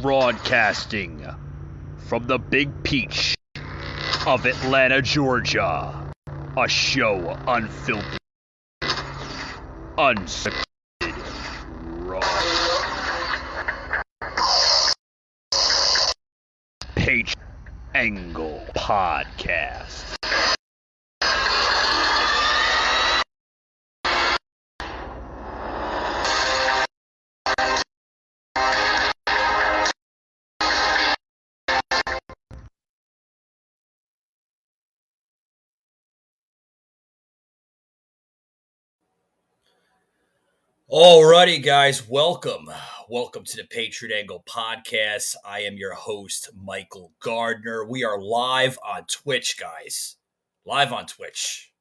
Broadcasting from the Big Peach of Atlanta, Georgia. A show unfiltered, unscripted, raw. Page Angle Podcast. Alrighty, guys, welcome to the Patriot Angle Podcast. I am your host, Michael Gardner. We are live on Twitch, guys. Live on Twitch.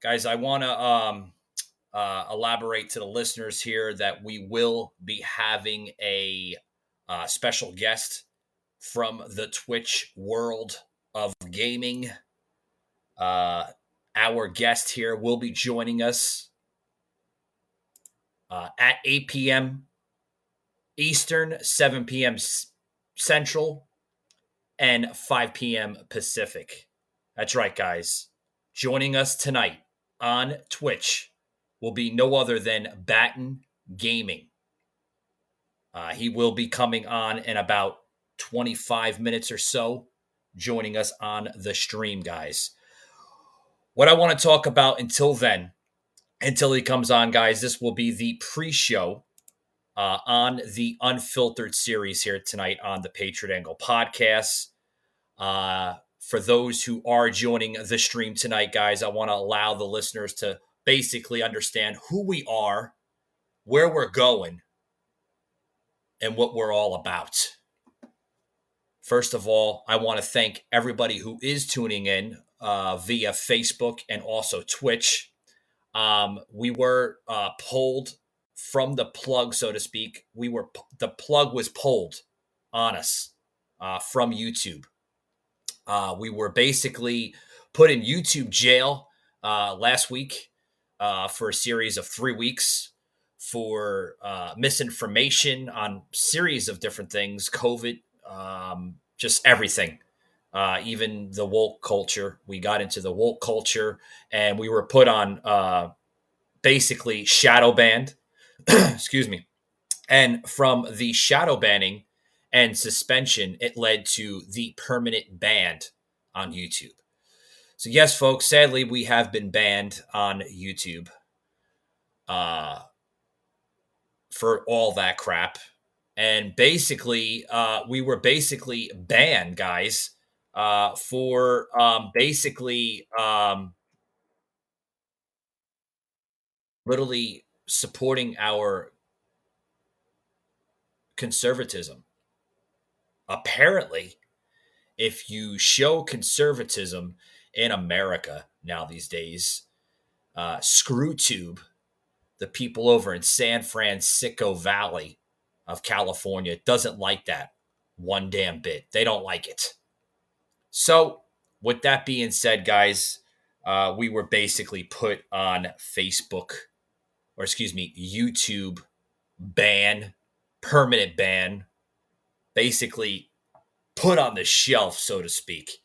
Guys, I want to elaborate to the listeners here that we will be having a special guest from the Twitch world of gaming. Our guest here will be joining us at 8 p.m. Eastern, 7 p.m. Central, and 5 p.m. Pacific. That's right, guys. Joining us tonight on Twitch will be no other than Batten Gaming. He will be coming on in about 25 minutes or so, joining us on the stream, guys. What I want to talk about until he comes on, guys, this will be the pre-show on the Unfiltered series here tonight on the Patriot Angle Podcast. For those who are joining the stream tonight, guys, I want to allow the listeners to basically understand who we are, where we're going, and what we're all about. First of all, I want to thank everybody who is tuning in via Facebook and also Twitch. We were pulled from the plug, so to speak. The plug was pulled on us from YouTube. We were basically put in YouTube jail last week for a series of 3 weeks for misinformation on series of different things, COVID, just everything. Even the woke culture. We got into the woke culture and we were put on basically shadow banned. Excuse me. And from the shadow banning and suspension, it led to the permanent ban on YouTube. So yes, folks, sadly, we have been banned on YouTube for all that crap. And basically, we were basically banned, guys, for literally supporting our conservatism. Apparently, if you show conservatism in America now these days, ScrewTube, the people over in San Francisco Valley of California, doesn't like that one damn bit. They don't like it. So, with that being said, guys, we were basically put on YouTube ban, permanent ban, basically put on the shelf, so to speak.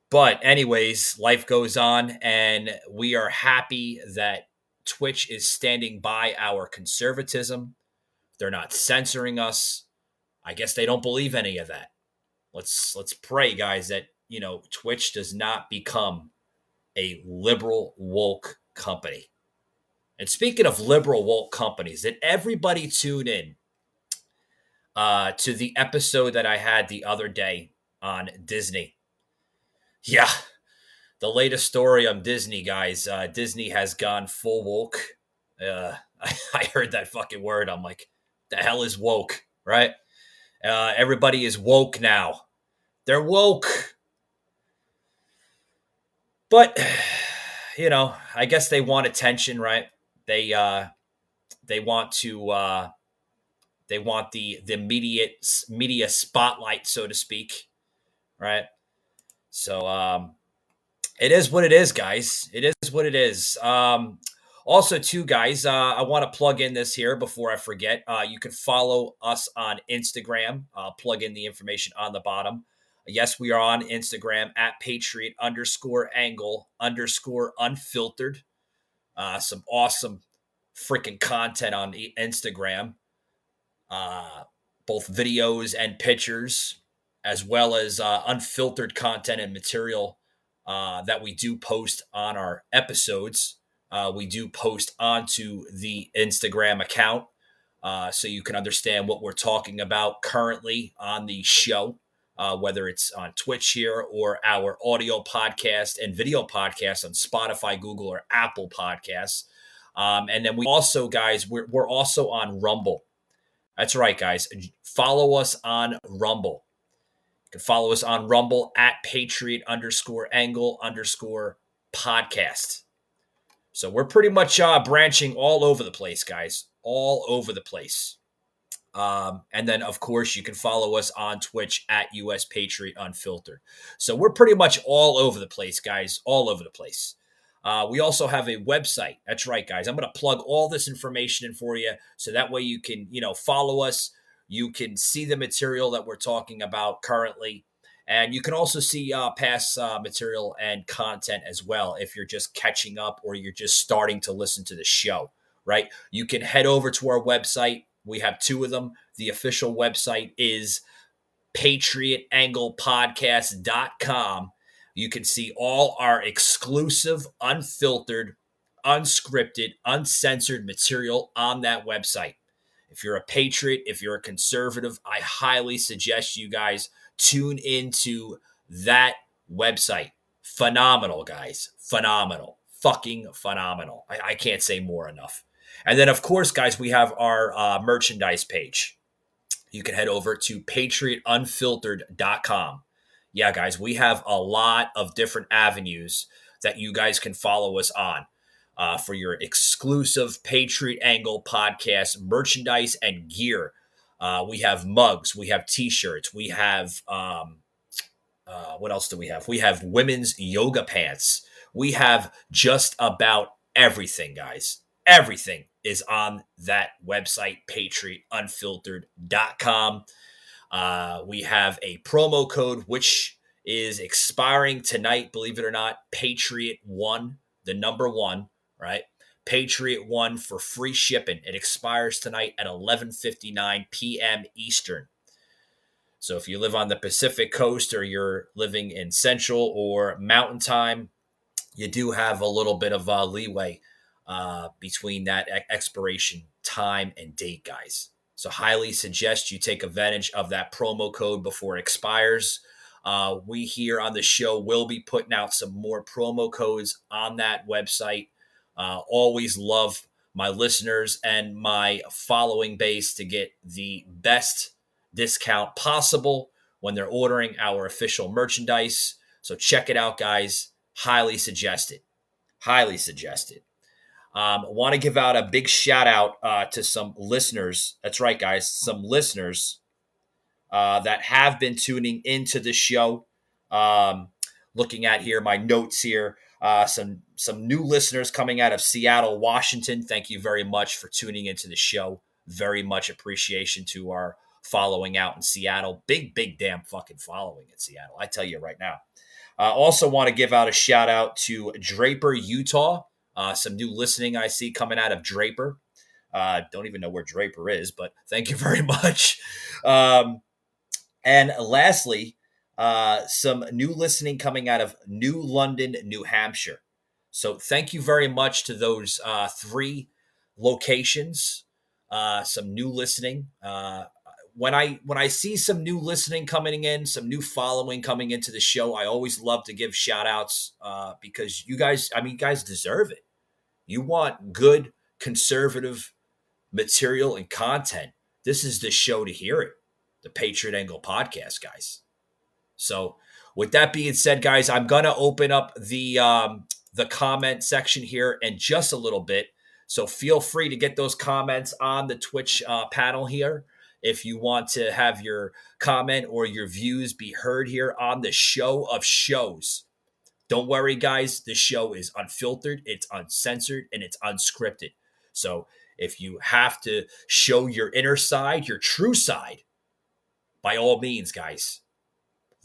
But anyways, life goes on, and we are happy that Twitch is standing by our conservatism. They're not censoring us. I guess they don't believe any of that. Let's pray, guys, that Twitch does not become a liberal woke company. And speaking of liberal woke companies, did everybody tune in to the episode that I had the other day on Disney? Yeah, the latest story on Disney, guys. Disney has gone full woke. I heard that fucking word. I'm like, the hell is woke, right? Everybody is woke now. They're woke. But, I guess they want attention, right? They want to they want the media spotlight, so to speak, right? So it is what it is, guys. It is what it is. Also, too, guys, I want to plug in this here before I forget. You can follow us on Instagram. I'll plug in the information on the bottom. Yes, we are on Instagram at Patriot_angle_unfiltered. Some awesome freaking content on Instagram, uh, both videos and pictures, as well as unfiltered content and material that we do post on our episodes. We do post onto the Instagram account so you can understand what we're talking about currently on the show, whether it's on Twitch here or our audio podcast and video podcast on Spotify, Google, or Apple Podcasts. And then we also, guys, we're also on Rumble. That's right, guys. Follow us on Rumble. You can follow us on Rumble at Patriot_angle_podcast. So we're pretty much branching all over the place, guys. All over the place. And then, of course, you can follow us on Twitch at US Patriot Unfiltered. So we're pretty much all over the place, guys. All over the place. We also have a website. That's right, guys. I'm going to plug all this information in for you so that way you can, follow us. You can see the material that we're talking about currently. And you can also see past material and content as well if you're just catching up or you're just starting to listen to the show, right? You can head over to our website. We have two of them. The official website is patriotanglepodcast.com. You can see all our exclusive, unfiltered, unscripted, uncensored material on that website. If you're a patriot, if you're a conservative, I highly suggest you guys tune into that website. Phenomenal, guys. Phenomenal. Fucking phenomenal. I can't say more enough. And then, of course, guys, we have our merchandise page. You can head over to patriotunfiltered.com. Yeah, guys, we have a lot of different avenues that you guys can follow us on for your exclusive Patriot Angle podcast merchandise and gear. We have mugs, we have t-shirts, we have, what else do we have? We have women's yoga pants. We have just about everything, guys. Everything is on that website, patriotunfiltered.com. We have a promo code, which is expiring tonight, believe it or not, Patriot1, the number 1, right? Patriot1 for free shipping. It expires tonight at 11:59 p.m. Eastern. So if you live on the Pacific Coast or you're living in Central or Mountain Time, you do have a little bit of leeway between that expiration time and date, guys. So highly suggest you take advantage of that promo code before it expires. We here on the show will be putting out some more promo codes on that website. Always love my listeners and my following base to get the best discount possible when they're ordering our official merchandise. So check it out, guys. Highly suggested. Highly suggested. Want to give out a big shout out to some listeners. That's right, guys. Some listeners that have been tuning into the show. Looking at here, my notes here. Some new listeners coming out of Seattle, Washington. Thank you very much for tuning into the show. Very much appreciation to our following out in Seattle. Big damn fucking following in Seattle. I tell you right now. Also want to give out a shout out to Draper, Utah. Some new listening I see coming out of Draper. Don't even know where Draper is, but thank you very much. And lastly, some new listening coming out of New London, New Hampshire. So thank you very much to those 3 locations. Some new listening. When I see some new listening coming in, some new following coming into the show, I always love to give shout outs because you guys deserve it. You want good conservative material and content. This is the show to hear it. The Patriot Angle podcast, guys. So with that being said, guys, I'm going to open up the comment section here in just a little bit. So feel free to get those comments on the Twitch panel here. If you want to have your comment or your views be heard here on the show of shows, Don't worry, guys. This show is unfiltered, it's uncensored, and it's unscripted. So if you have to show your inner side, your true side, by all means, guys,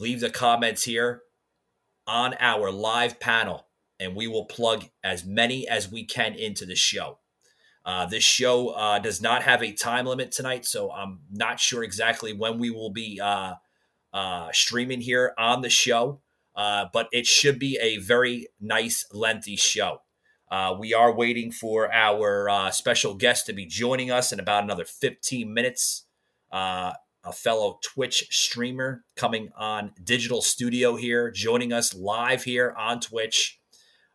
leave the comments here on our live panel, and we will plug as many as we can into the show. This show does not have a time limit tonight, so I'm not sure exactly when we will be streaming here on the show, but it should be a very nice, lengthy show. We are waiting for our special guest to be joining us in about another 15 minutes. A fellow Twitch streamer coming on Digital Studio here, joining us live here on Twitch,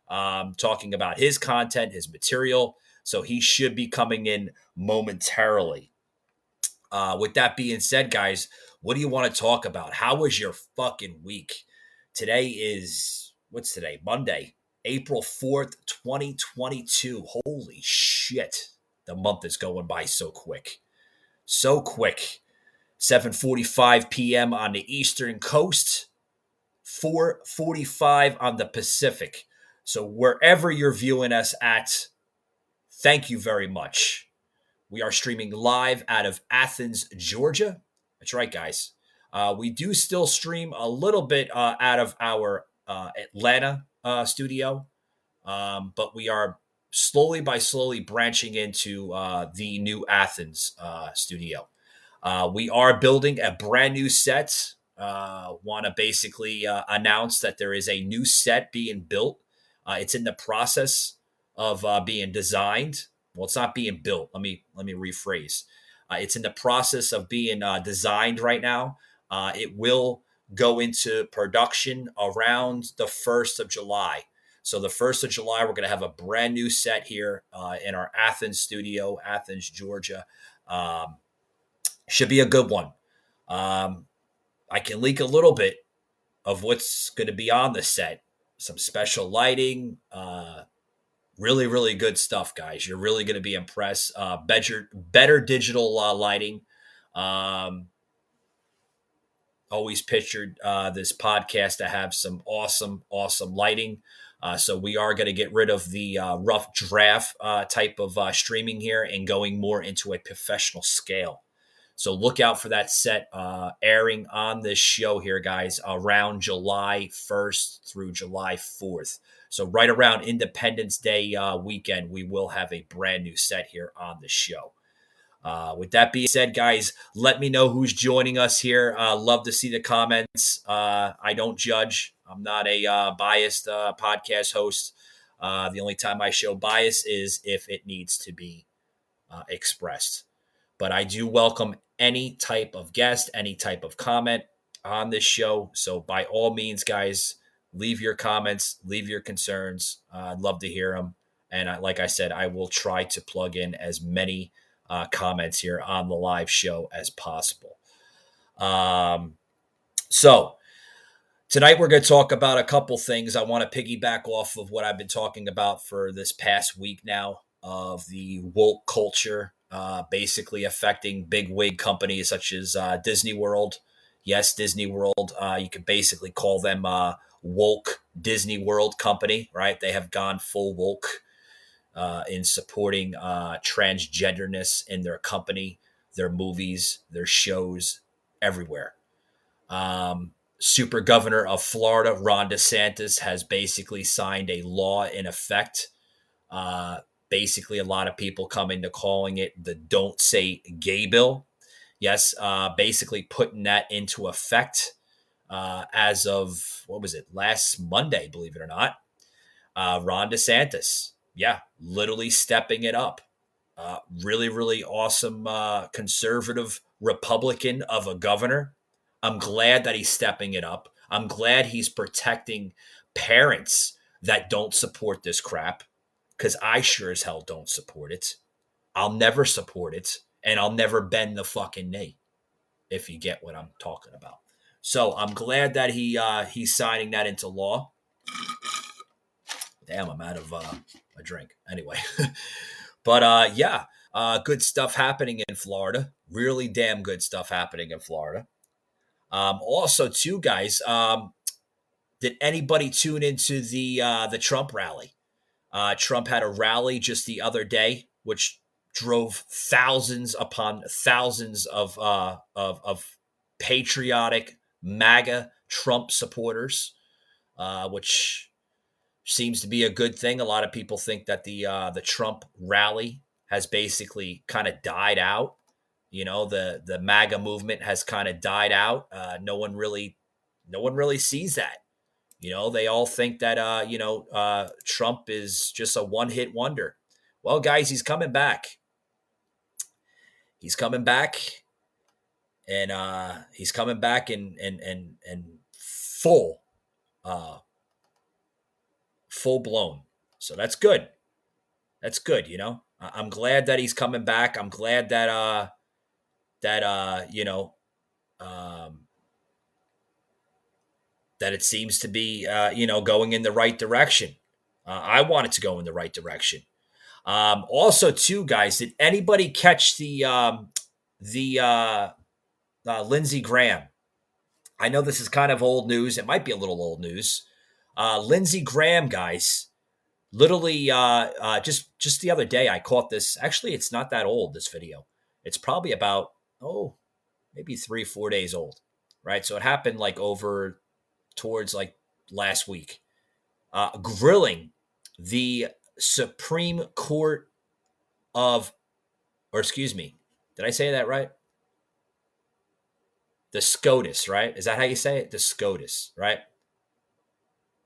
talking about his content, his material. So he should be coming in momentarily. With that being said, guys, what do you want to talk about? How was your fucking week? Today is, what's today? Monday, April 4th, 2022. Holy shit. The month is going by so quick. So quick. 7:45 p.m. on the Eastern Coast, 4:45 on the Pacific. So wherever you're viewing us at, thank you very much. We are streaming live out of Athens, Georgia. That's right, guys. We do still stream a little bit out of our Atlanta studio, but we are slowly branching into the new Athens studio. We are building a brand new set. Want to basically announce that there is a new set being built. It's in the process of being designed. Well, it's not being built. Let me rephrase. It's in the process of being designed right now. It will go into production around the 1st of July. So the 1st of July, we're going to have a brand new set here in our Athens studio, Athens, Georgia. Should be a good one. I can leak a little bit of what's going to be on the set. Some special lighting, really, really good stuff, guys. You're really going to be impressed. Better digital lighting. Always pictured this podcast to have some awesome lighting. So we are going to get rid of the rough draft type of streaming here and going more into a professional scale. So look out for that set airing on this show here, guys, around July 1st through July 4th. So right around Independence Day weekend, we will have a brand new set here on the show. With that being said, guys, let me know who's joining us here. Love to see the comments. I don't judge. I'm not a biased podcast host. The only time I show bias is if it needs to be expressed. But I do welcome any type of guest, any type of comment on this show. So by all means, guys, leave your comments, leave your concerns. I'd love to hear them. And like I said, I will try to plug in as many comments here on the live show as possible. So tonight we're going to talk about a couple things. I want to piggyback off of what I've been talking about for this past week now of the woke culture, basically affecting big wig companies such as Disney World. Yes, Disney World. You could basically call them woke Disney World company, right? They have gone full woke in supporting transgenderness in their company, their movies, their shows, everywhere. Super Governor of Florida, Ron DeSantis, has basically signed a law in effect. Basically, a lot of people come into calling it the Don't Say Gay bill. Yes, basically putting that into effect as of, what was it, last Monday, believe it or not. Ron DeSantis, literally stepping it up. Really, really awesome conservative Republican of a governor. I'm glad that he's stepping it up. I'm glad he's protecting parents that don't support this crap, because I sure as hell don't support it. I'll never support it, and I'll never bend the fucking knee, if you get what I'm talking about. So I'm glad that he's signing that into law. Damn, I'm out of a drink. Anyway, but good stuff happening in Florida. Really damn good stuff happening in Florida. Also, too, guys, Did anybody tune into the Trump rally? Trump had a rally just the other day, which drove thousands upon thousands of patriotic MAGA Trump supporters, which seems to be a good thing. A lot of people think that the Trump rally has basically kind of died out. You know, the MAGA movement has kind of died out. No one really sees that. You know, they all think that Trump is just a one-hit wonder. Well, guys, he's coming back. He's coming back, and he's coming back in full, full blown. So that's good. That's good. You know, I'm glad that he's coming back. I'm glad that that it seems to be, going in the right direction. I want it to go in the right direction. Also, too, guys, did anybody catch the Lindsey Graham? I know this is kind of old news. It might be a little old news. Lindsey Graham, guys, literally just the other day I caught this. Actually, it's not that old, this video. It's probably about, maybe 3-4 days old, right? So it happened like over towards like last week, grilling the Supreme Court of, or excuse me, did I say that right? The SCOTUS, right? Is that how you say it? The SCOTUS, right?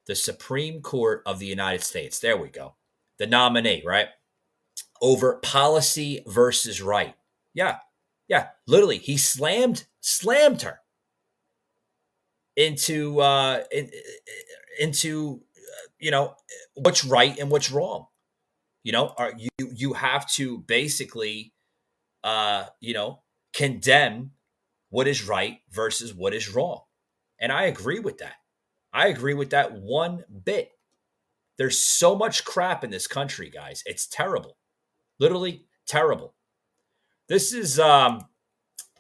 The Supreme Court of the United States. There we go. The nominee, right? Over policy versus right. Yeah. Literally, he slammed her into what's right and what's wrong. You know, you have to basically condemn what is right versus what is wrong. And I agree with that. I agree with that one bit. There's so much crap in this country, guys. It's terrible. Literally terrible. This is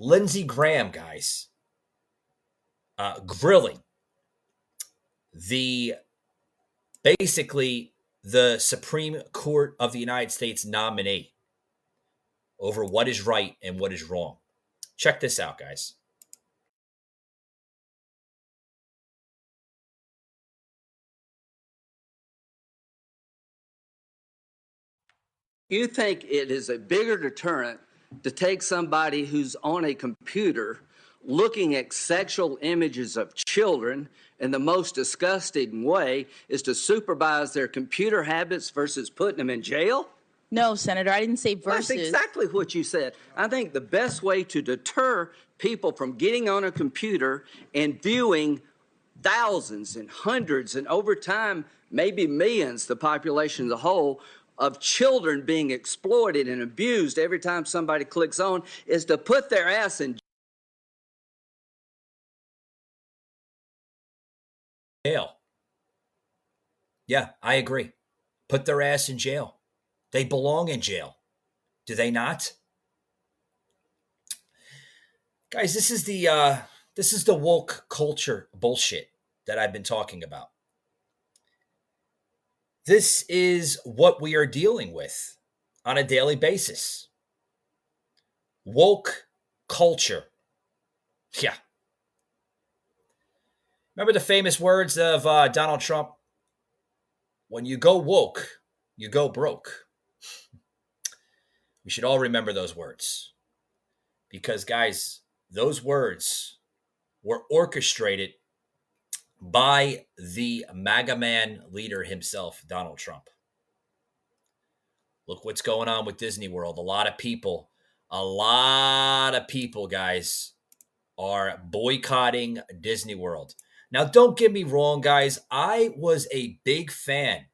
Lindsey Graham, guys, grilling basically the Supreme Court of the United States nominee over what is right and what is wrong. Check this out, guys. You think it is a bigger deterrent to take somebody who's on a computer looking at sexual images of children in the most disgusting way is to supervise their computer habits versus putting them in jail? No, Senator, I didn't say versus. That's exactly what you said. I think the best way to deter people from getting on a computer and viewing thousands and hundreds and over time, maybe millions, the population as a whole, of children being exploited and abused every time somebody clicks on is to put their ass in jail. Yeah, I agree. Put their ass in jail. They belong in jail. Do they not? Guys, this is the woke culture bullshit that I've been talking about. This is what we are dealing with on a daily basis. Woke culture. Yeah. Remember the famous words of Donald Trump? When you go woke, you go broke. We should all remember those words. Because, guys, those words were orchestrated by the MAGA man leader himself, Donald Trump. Look what's going on with Disney World. A lot of people, guys, are boycotting Disney World. Now, don't get me wrong, guys. I was a big fan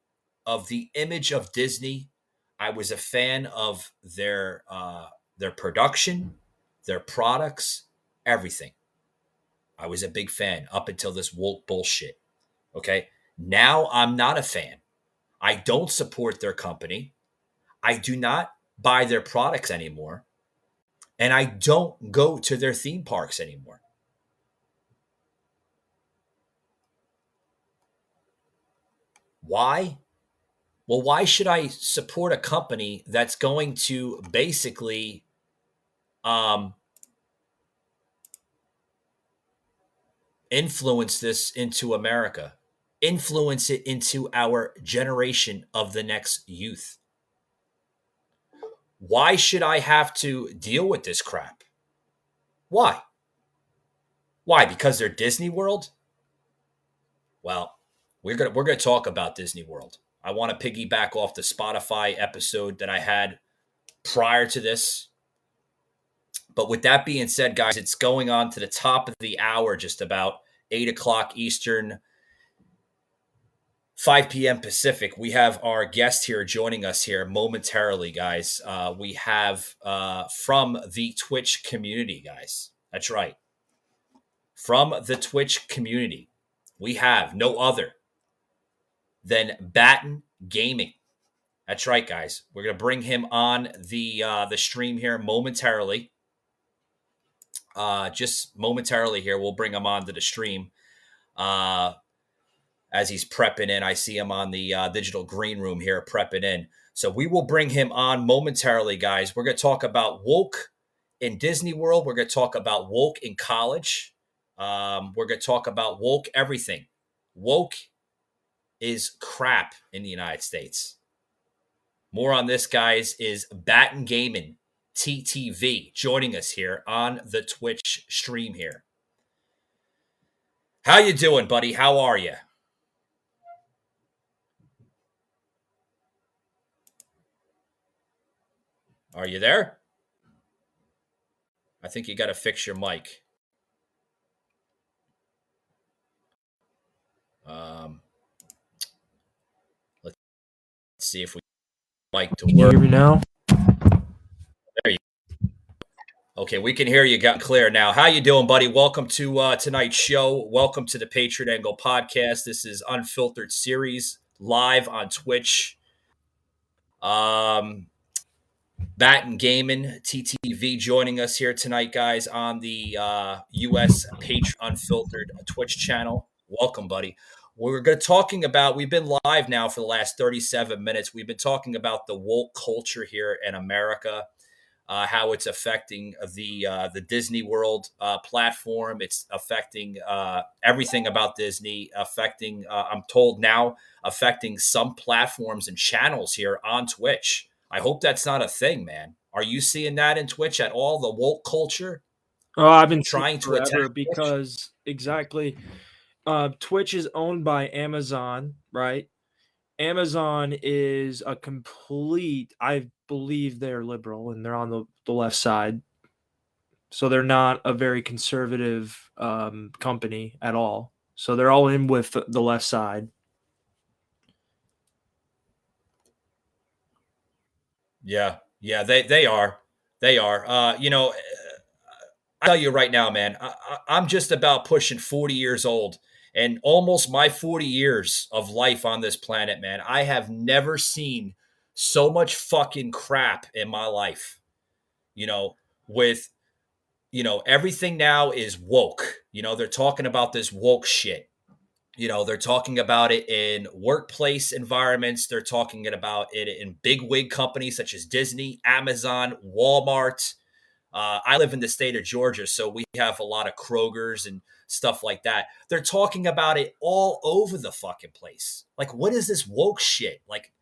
of the image of Disney. I was a fan of their production, their products, everything. I was a big fan up until this woke bullshit. Okay. Now I'm not a fan. I don't support their company. I do not buy their products anymore. And I don't go to their theme parks anymore. Why? Well, why should I support a company that's going to basically influence this into America, influence it into our generation of the next youth? Why should I have to deal with this crap? Why? Why? Because they're Disney World? Well, we're gonna talk about Disney World. I want to piggyback off the Spotify episode that I had prior to this. But with that being said, guys, it's going on to the top of the hour, just about 8 o'clock Eastern, 5 p.m. Pacific. We have our guest here joining us here momentarily, guys. We have from the Twitch community, guys. That's right. From the Twitch community, we have no other than Batten Gaming. That's right, guys. We're gonna bring him on the stream here momentarily. Just momentarily here, we'll bring him on to the stream as he's prepping in. I see him on the digital green room here prepping in. So we will bring him on momentarily, guys. We're going to talk about woke in Disney World. We're going to talk about woke in college. We're going to talk about woke everything. Woke is crap in the United States. More on this, guys, is Batten Gaming TTV joining us here on the Twitch stream here. How you doing, buddy? How are you? Are you there? I think you got to fix your mic. Let's see if we mic to work. Can you hear me now? There you go. Okay, we can hear you got clear now. How you doing, buddy? Welcome to tonight's show. Welcome to the Patriot Angle podcast. This is Unfiltered Series live on Twitch. Batten Gaming TTV joining us here tonight, guys, on the U.S. Patriot Unfiltered Twitch channel. Welcome, buddy. We've been live now for the last 37 minutes. We've been talking about the woke culture here in America, how it's affecting the Disney World platform. It's affecting everything about Disney, I'm told now, affecting some platforms and channels here on Twitch. I hope that's not a thing, man. Are you seeing that in Twitch at all, the woke culture? Oh, I've been trying to forever attack because exactly. Twitch is owned by Amazon, right? Amazon is a complete, I believe they're liberal and they're on the left side. So they're not a very conservative company at all. So they're all in with the left side. Yeah, they are. They are. I tell you right now, man, I'm just about pushing 40 years old, and almost my 40 years of life on this planet, man, I have never seen so much fucking crap in my life. With everything now is woke. They're talking about this woke shit. They're talking about it in workplace environments. They're talking about it in big wig companies such as Disney, Amazon, Walmart. I live in the state of Georgia, so we have a lot of Kroger's and stuff like that. They're talking about it all over the fucking place. Like, what is this woke shit? Like,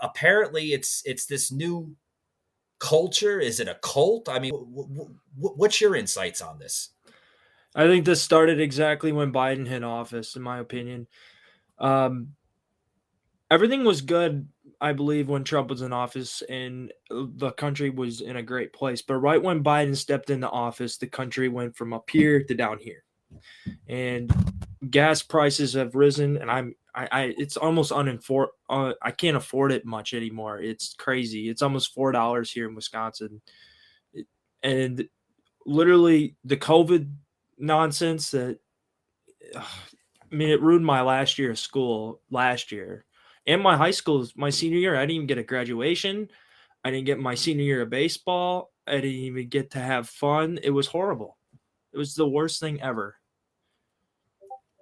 apparently it's this new culture. Is it a cult? I mean, what's your insights on this? I think this started exactly when Biden hit office, in my opinion. Everything was good, I believe, when Trump was in office and the country was in a great place. But right when Biden stepped into office, the country went from up here to down here. And gas prices have risen, and it's almost I can't afford it much anymore. It's crazy. It's almost $4 here in Wisconsin. And literally the COVID nonsense it ruined my last year of school last year and my high school, my senior year. I didn't even get a graduation. I didn't get my senior year of baseball. I didn't even get to have fun. It was horrible. It was the worst thing ever.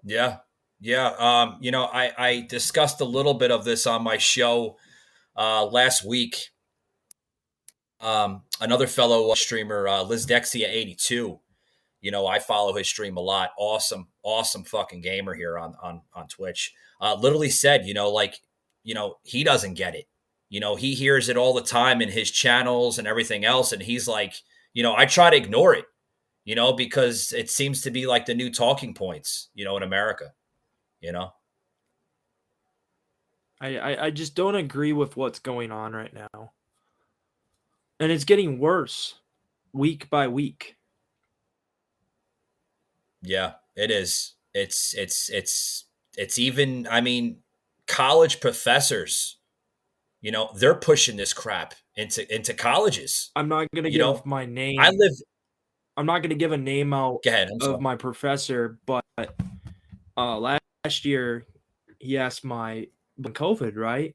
Yeah, Yeah. I discussed a little bit of this on my show last week. Another fellow streamer, Liz Dexia 82. I follow his stream a lot. Awesome fucking gamer here on Twitch. Literally said, he doesn't get it. He hears it all the time in his channels and everything else, and he's like, I try to ignore it, because it seems to be like the new talking points, in America. I just don't agree with what's going on right now. And it's getting worse week by week. Yeah, it is. It's even, I mean, college professors, they're pushing this crap into colleges. I'm not going to give my name. I'm not going to give a name out Go ahead, of my professor, but last year he asked my COVID, right?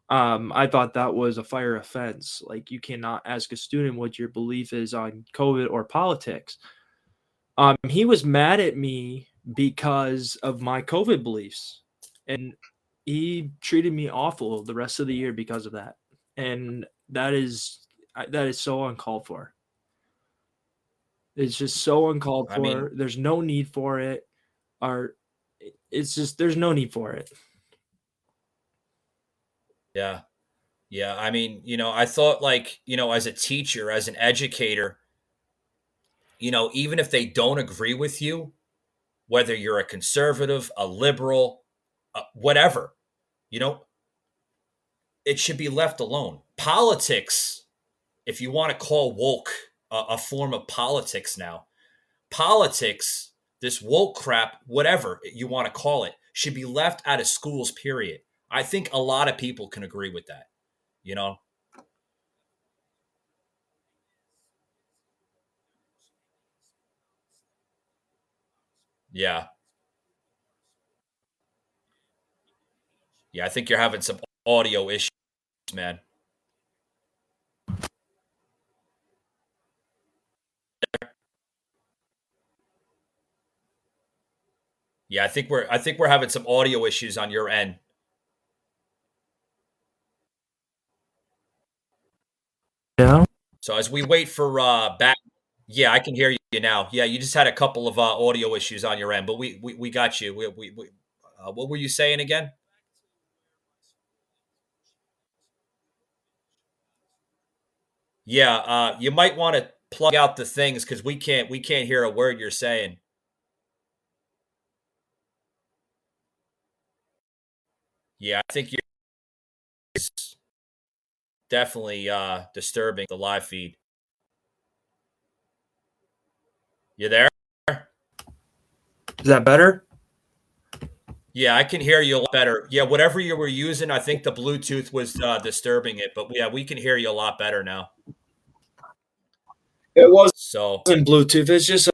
I thought that was a fire offense. Like, you cannot ask a student what your belief is on COVID or politics. He was mad at me because of my COVID beliefs, and he treated me awful the rest of the year because of that. And that is so uncalled for. It's just so uncalled for. I mean, there's no need for it. There's no need for it. Yeah. Yeah. I mean, I thought, like, as a teacher, as an educator, even if they don't agree with you, whether you're a conservative, a liberal, whatever, it should be left alone. Politics, if you want to call woke a form of politics now, politics, this woke crap, whatever you want to call it, should be left out of schools, period. I think a lot of people can agree with that, Yeah. Yeah, I think you're having some audio issues, man. Yeah, I think we're having some audio issues on your end. Yeah. So as we wait for back, yeah, I can hear you now. Yeah, you just had a couple of audio issues on your end, but we got you. What were you saying again? Yeah, you might want to plug out the things because we can't hear a word you're saying. Yeah, I think you're definitely disturbing the live feed. You there? Is that better? Yeah, I can hear you a lot better. Yeah, whatever you were using, I think the Bluetooth was disturbing it, but yeah, we can hear you a lot better now. It wasn't Bluetooth. It's just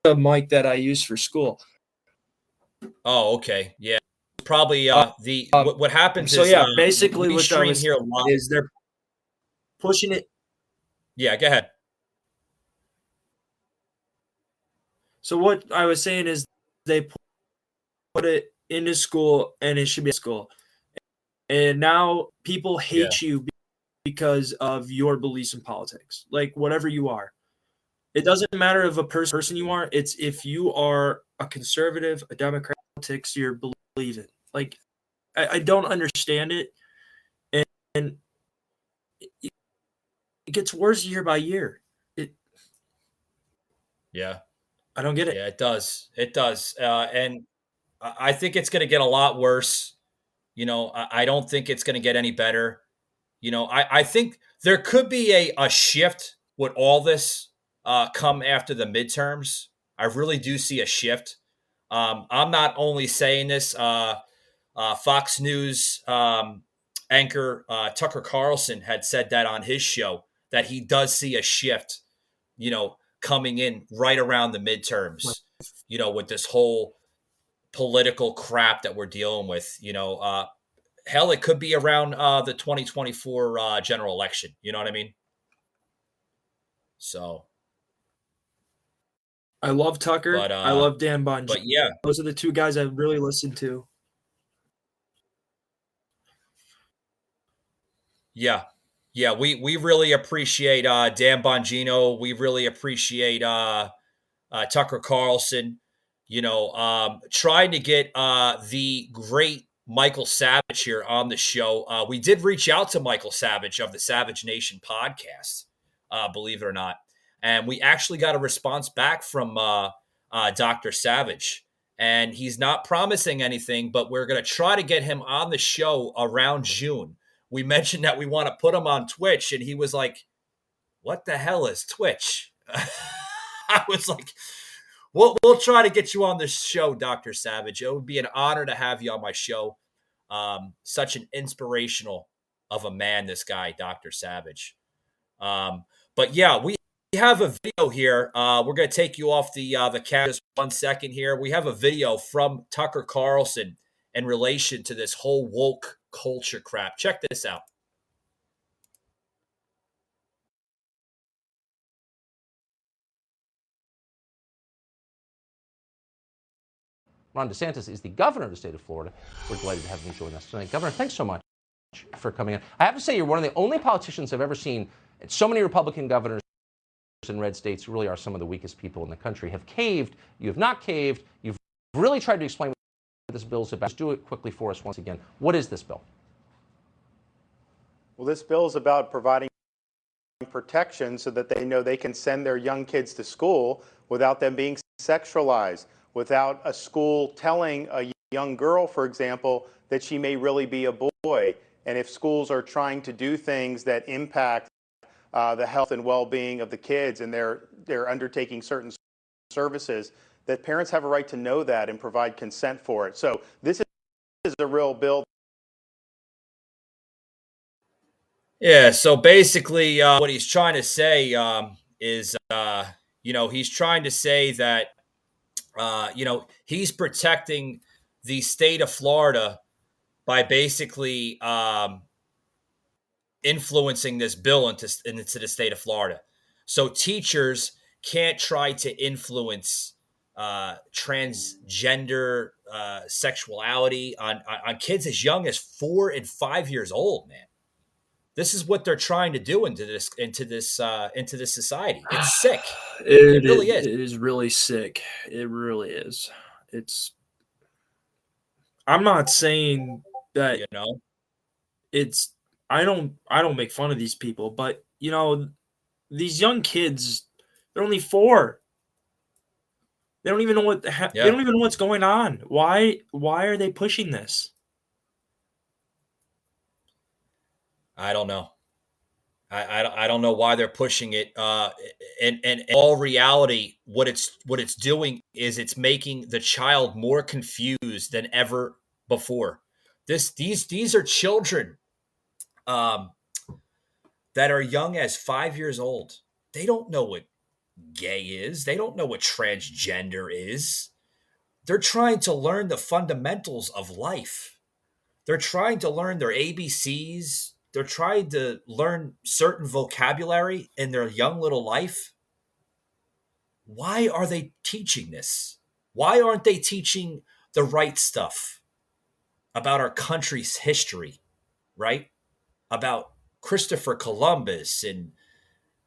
a mic that I use for school. Oh, okay. Yeah. Probably what happens so is yeah, basically what stream here is they're pushing it. Yeah, go ahead. So what I was saying is they put it into school and it should be at school. And now people hate you because of your beliefs in politics. Like, whatever you are. It doesn't matter of a person you are. It's if you are a conservative, a Democrat, politics you're believing. Like, I don't understand it. And it gets worse year by year. Yeah. I don't get it. Yeah, it does. It does. And I think it's going to get a lot worse. I don't think it's going to get any better. I think there could be a shift with all this come after the midterms. I really do see a shift. I'm not only saying this. Fox News anchor Tucker Carlson had said that on his show, that he does see a shift, coming in right around the midterms, with this whole political crap that we're dealing with. Hell, it could be around the 2024 general election. You know what I mean? So I love Tucker. But I love Dan Bongino. but yeah, Those are the two guys I really listen to. yeah. Yeah, we really appreciate Dan Bongino. We really appreciate Tucker Carlson. Trying to get the great Michael Savage here on the show. We did reach out to Michael Savage of the Savage Nation podcast, believe it or not. And we actually got a response back from Dr. Savage. And he's not promising anything, but we're going to try to get him on the show around June. We mentioned that we want to put him on Twitch, and he was like, what the hell is Twitch? I was like, we'll try to get you on the show, Dr. Savage. It would be an honor to have you on my show. Such an inspirational of a man, this guy, Dr. Savage. But yeah, we have a video here. We're going to take you off the camera just 1 second here. We have a video from Tucker Carlson in relation to this whole woke culture crap. Check this out. Ron DeSantis is the governor of the state of Florida. We're delighted to have him join us tonight. Governor, thanks so much for coming in. I have to say, you're one of the only politicians I've ever seen. So many Republican governors in red states who really are some of the weakest people in the country have caved. You have not caved. You've really tried to explain what this bill is about. Just do it quickly for us once again. What is this bill? Well, this bill is about providing protection so that they know they can send their young kids to school without them being sexualized, without a school telling a young girl, for example, that she may really be a boy. And if schools are trying to do things that impact the health and well-being of the kids, and they're undertaking certain services, that parents have a right to know that and provide consent for it. So this is a real bill. Yeah, so basically what he's trying to say is, he's trying to say that, he's protecting the state of Florida by basically influencing this bill into the state of Florida. So teachers can't try to influence transgender sexuality on kids as young as 4 and 5 years old, man. This is what they're trying to do into this society. It's sick. It really is. It is really sick. It really is. I'm not saying that it's. I don't make fun of these people, but these young kids, they're only 4. They don't even know they don't even know what's going on. Why are they pushing this? I don't know. I don't know why they're pushing it. And in all reality, what it's doing is it's making the child more confused than ever before. These are children that are young as 5 years old. They don't know what gay is. They don't know what transgender is. They're trying to learn the fundamentals of life. They're trying to learn their ABCs. They're trying to learn certain vocabulary in their young little life. Why are they teaching this? Why aren't they teaching the right stuff about our country's history, right? About Christopher Columbus and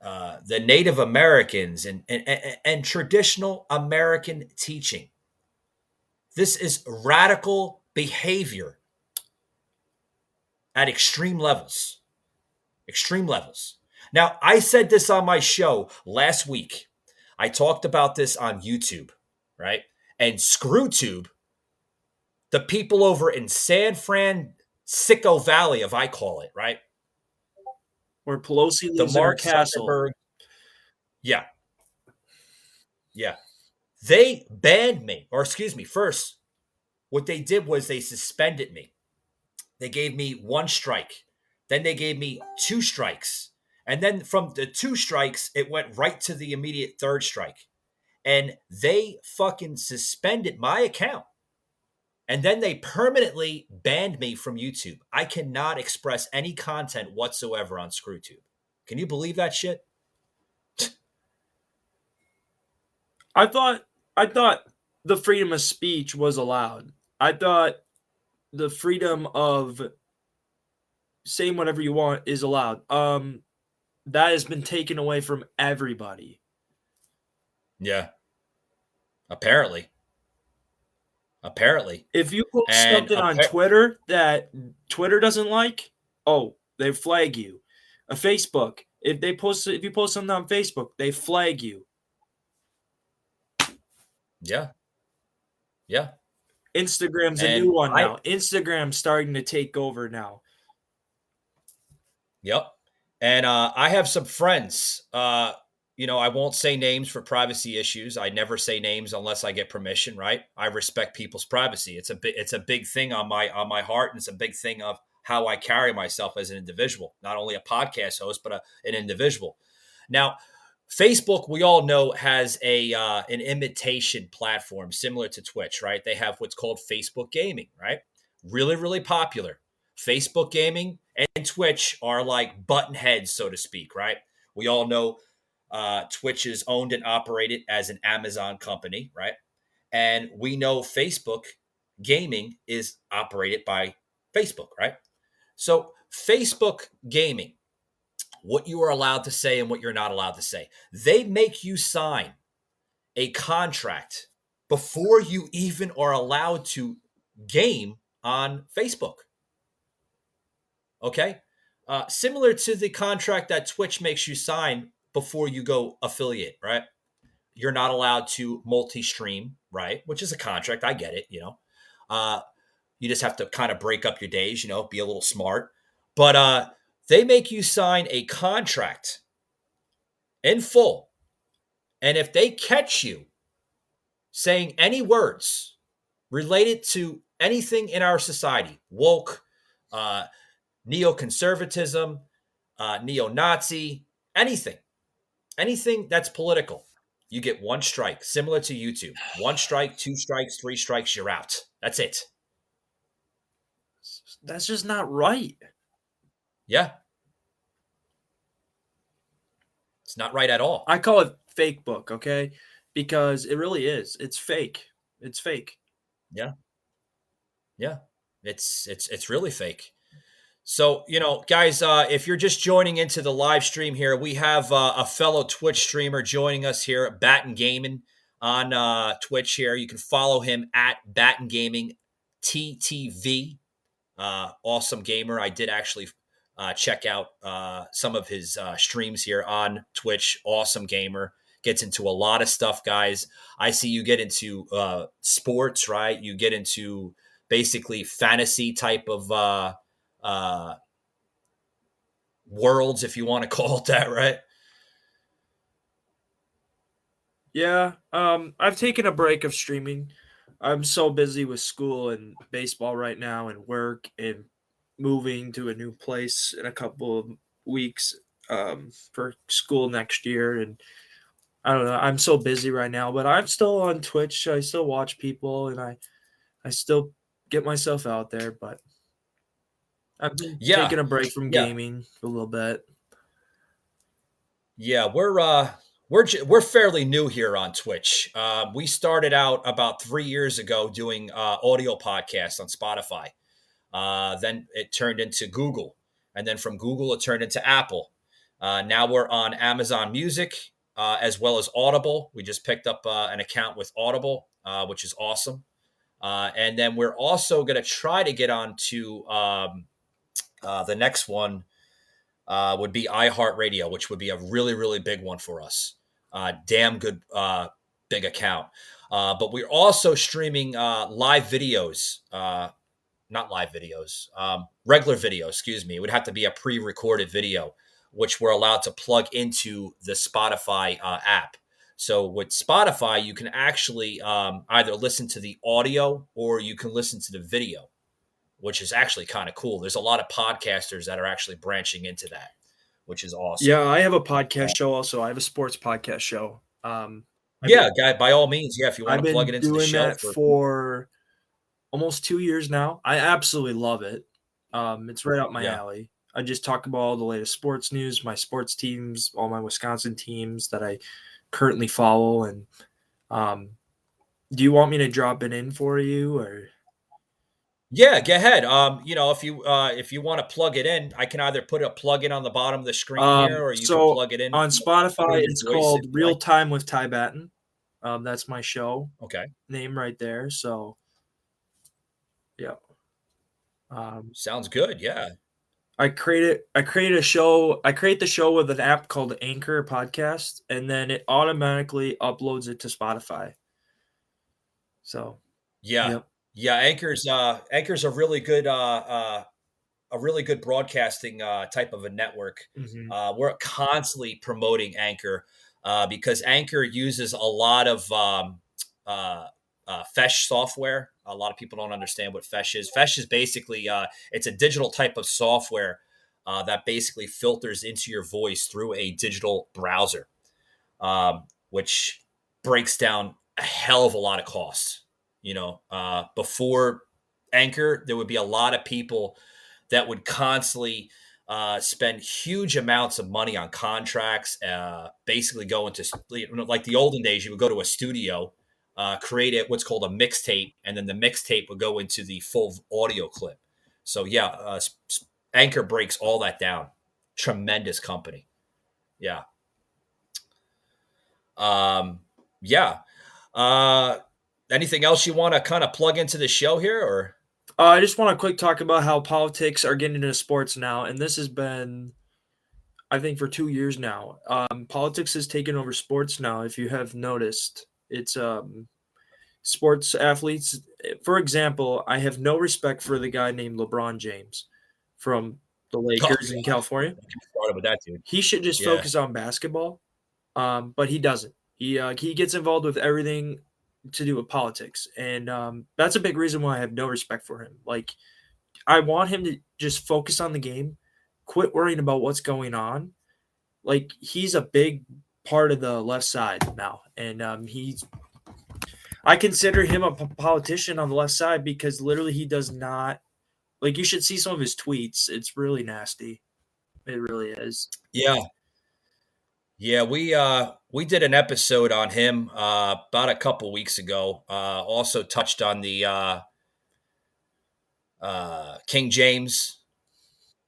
the Native Americans and traditional American teaching. This is radical behavior at extreme levels. Extreme levels. Now, I said this on my show last week. I talked about this on YouTube, right? And ScrewTube, the people over in San Francisco Valley, if I call it, right? Where Pelosi lives in her castle. Zuckerberg. Yeah. Yeah. They banned me, or excuse me, first, what they did was they suspended me. They gave me 1 strike. Then they gave me 2 strikes. And then from the 2 strikes, it went right to the immediate 3rd strike. And they fucking suspended my account. And then they permanently banned me from YouTube. I cannot express any content whatsoever on ScrewTube. Can you believe that shit? I thought the freedom of speech was allowed. I thought the freedom of saying whatever you want is allowed. That has been taken away from everybody. Yeah. Apparently. If you post And something on Twitter that Twitter doesn't like, oh, they flag you. A Facebook, if you post something on Facebook, they flag you. Yeah. Yeah. Instagram's a And new one now. Instagram's starting to take over now. Yep. And I have some friends. I won't say names for privacy issues. I never say names unless I get permission, right? I respect people's privacy. It's a big thing on my heart, and it's a big thing of how I carry myself as an individual, not only a podcast host, but an individual. Now, Facebook, we all know, has an imitation platform similar to Twitch, right? They have what's called Facebook Gaming, right? Really, really popular. Facebook Gaming and Twitch are like button heads, so to speak, right? We all know Twitch is owned and operated as an Amazon company, right? And we know Facebook Gaming is operated by Facebook, right? So Facebook Gaming, what you are allowed to say and what you're not allowed to say. They make you sign a contract before you even are allowed to game on Facebook. Okay? Similar to the contract that Twitch makes you sign before you go affiliate, right? You're not allowed to multi-stream, right? Which is a contract. I get it, you just have to kind of break up your days, be a little smart. But they make you sign a contract in full. And if they catch you saying any words related to anything in our society, woke, neoconservatism, neo-Nazi, anything that's political, you get one strike, similar to YouTube. One strike, two strikes, three strikes, you're out. That's it. That's just not right. Yeah. It's not right at all. I call it fake book, okay? Because it really is. It's fake. It's fake. Yeah. Yeah. It's really fake. So, guys, if you're just joining into the live stream here, we have a fellow Twitch streamer joining us here, Batten Gaming, on Twitch here. You can follow him at Batten Gaming TTV. Awesome gamer. I did actually check out some of his streams here on Twitch. Awesome gamer. Gets into a lot of stuff, guys. I see you get into sports, right? You get into basically fantasy type of worlds, if you want to call it that, right? Yeah. I've taken a break of streaming. I'm so busy with school and baseball right now and work and moving to a new place in a couple of weeks for school next year. And I don't know. I'm so busy right now, but I'm still on Twitch. I still watch people and I still get myself out there, but I've been taking a break from gaming a little bit. Yeah, we're fairly new here on Twitch. We started out about 3 years ago doing audio podcasts on Spotify. Then it turned into Google, and then from Google it turned into Apple. Now we're on Amazon Music as well as Audible. We just picked up an account with Audible, which is awesome. And then we're also going to try to get on to the next one would be iHeartRadio, which would be a really, really big one for us. Damn good big account. But we're also streaming live videos, not live videos, regular video, excuse me. It would have to be a pre-recorded video, which we're allowed to plug into the Spotify app. So with Spotify, you can actually either listen to the audio or you can listen to the video, which is actually kind of cool. There's a lot of podcasters that are actually branching into that, which is awesome. Yeah, I have a podcast show also. I have a sports podcast show. Guy, by all means, if you want to plug it into the show. I've been doing that for almost 2 years now. I absolutely love it. It's right up my alley. I just talk about all the latest sports news, my sports teams, all my Wisconsin teams that I currently follow, and Do you want me to drop it in for you, or? Yeah, go ahead. If you want to plug it in, I can either put a plug in on the bottom of the screen here, or you can So plug it in on Spotify, through your it's voice if called you like. Real Time with Ty Batten. That's my show Okay, name right there. So, yeah. sounds good. Yeah. I create a show. I create the show with an app called Anchor Podcast, and then it automatically uploads it to Spotify. So, Yeah. yep. Yeah, Anchor's a really good broadcasting type of a network. Mhm. We're constantly promoting Anchor because Anchor uses a lot of Fesh software. A lot of people don't understand what Fesh is. Fesh is basically it's a digital type of software that basically filters into your voice through a digital browser, which breaks down a hell of a lot of costs. Before Anchor, there would be a lot of people that would constantly spend huge amounts of money on contracts, basically go into like the olden days, you would go to a studio, create what's called a mixtape, and then the mixtape would go into the full audio clip. So yeah, Anchor breaks all that down. Tremendous company. Yeah. Yeah. Uh, Anything else you want to kind of plug into the show here, or? I just want to quick talk about how politics are getting into sports now, and this has been, I think, for 2 years now. Politics has taken over sports now. If you have noticed, it's sports athletes. For example, I have no respect for the guy named LeBron James from the Oh, Lakers in God. California. Started with that dude. He should just Yeah. focus on basketball, but he doesn't. He gets involved with everything to do with politics, and that's a big reason why I have no respect for him. Like, I want him to just focus on the game, quit worrying about what's going on. Like, he's a big part of the left side now, and I consider him a politician on the left side because literally he does not, like, you should see some of his tweets. It's really nasty. It really is. Yeah. Yeah, we did an episode on him about a couple weeks ago. Also touched on the King James,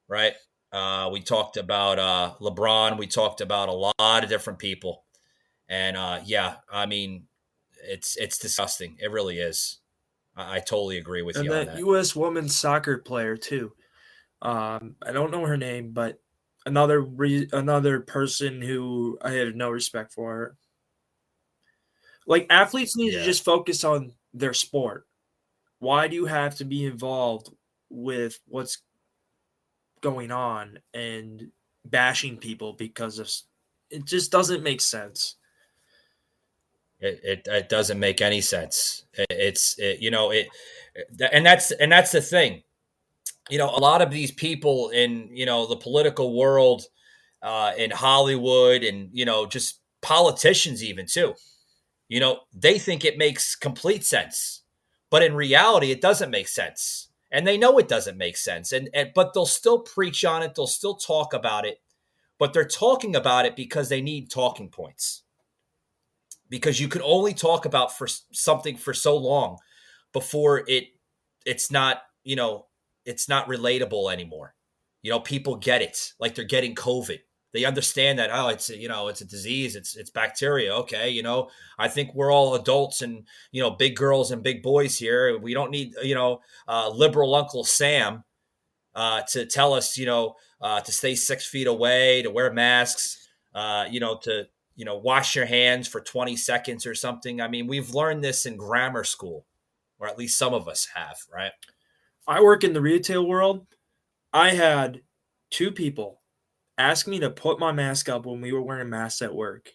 right? We talked about LeBron. We talked about a lot of different people, and yeah, I mean, it's disgusting. It really is. I totally agree with And you on that that. U.S. women's soccer player too. I don't know her name, but another person who I have no respect for. Like, athletes need to Yeah. just focus on their sport. Why do you have to be involved with what's going on and bashing people because of it? Just doesn't make sense. It doesn't make any sense. And that's the thing. A lot of these people in the political world, in Hollywood, and just politicians even too. They think it makes complete sense, but in reality, it doesn't make sense, and they know it doesn't make sense. And but they'll still preach on it. They'll still talk about it, but they're talking about it because they need talking points. Because you can only talk about for something for so long before it's not it's not relatable anymore. People get it, like they're getting COVID. They understand that, oh, it's it's a disease, it's bacteria. Okay, I think we're all adults and big girls and big boys here. We don't need liberal Uncle Sam to tell us to stay 6 feet away, to wear masks, to wash your hands for 20 seconds or something. I mean, we've learned this in grammar school, or at least some of us have, right? I work in the retail world. I had 2 people ask me to put my mask up when we were wearing masks at work.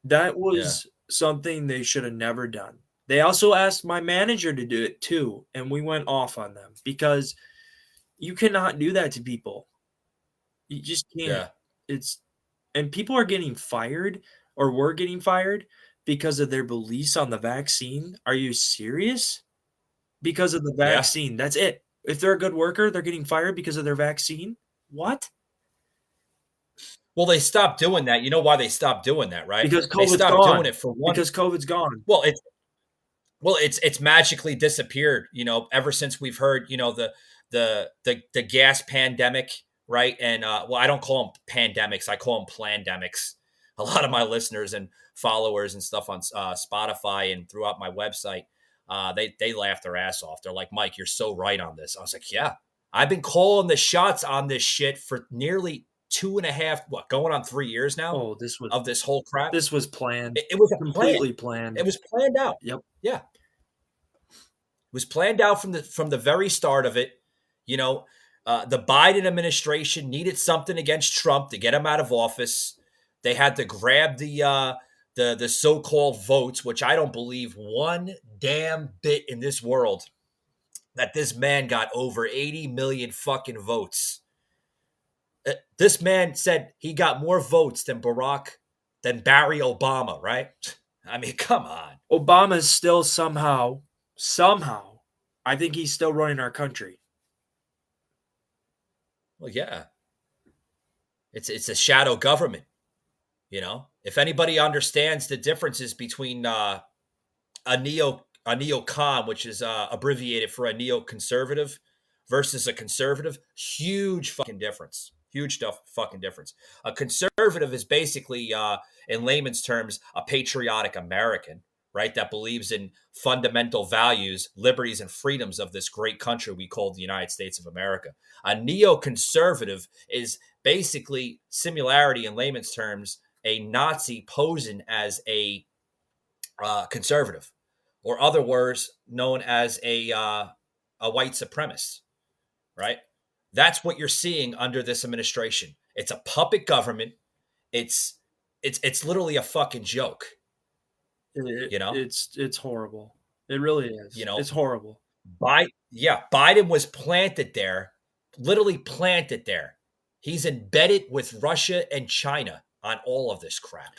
That was something they should have never done. They also asked my manager to do it too, and we went off on them because you cannot do that to people. You just can't. Yeah. And people are getting fired or were getting fired because of their beliefs on the vaccine. Are you serious? Because of the vaccine. That's it. If they're a good worker, they're getting fired because of their vaccine? What? Well, they stopped doing that. You know why they stopped doing that, right? Because They COVID's stopped gone. doing it for one. Because COVID's gone. Well, it's magically disappeared. Ever since we've heard, the gas pandemic, right? And well, I don't call them pandemics. I call them plandemics. A lot of my listeners and followers and stuff on Spotify and throughout my website, they laugh their ass off. They're like, Mike, you're so right on this. I was like, yeah, I've been calling the shots on this shit for nearly 2.5, going on 3 years now. Oh, this was of this whole crap. This was planned. It was completely planned. It was planned out. Yep. Yeah. It was planned out from the very start of it. The Biden administration needed something against Trump to get him out of office. They had to grab the so-called votes, which I don't believe one damn bit in this world that this man got over 80 million fucking votes. This man said he got more votes than Barry Obama, right? I mean, come on. Obama's still somehow, I think he's still running our country. Well, yeah. It's a shadow government, If anybody understands the differences between a neocon, which is abbreviated for a neoconservative, versus a conservative, huge fucking difference. Huge fucking difference. A conservative is basically, in layman's terms, a patriotic American, right? That believes in fundamental values, liberties, and freedoms of this great country we call the United States of America. A neoconservative is basically, similarity in layman's terms, a Nazi posing as a conservative, or other words, known as a white supremacist, right? That's what you're seeing under this administration. It's a puppet government. It's literally a fucking joke. It's horrible. It really is. It's horrible. Biden was planted there, literally planted there. He's embedded with Russia and China on all of this crap.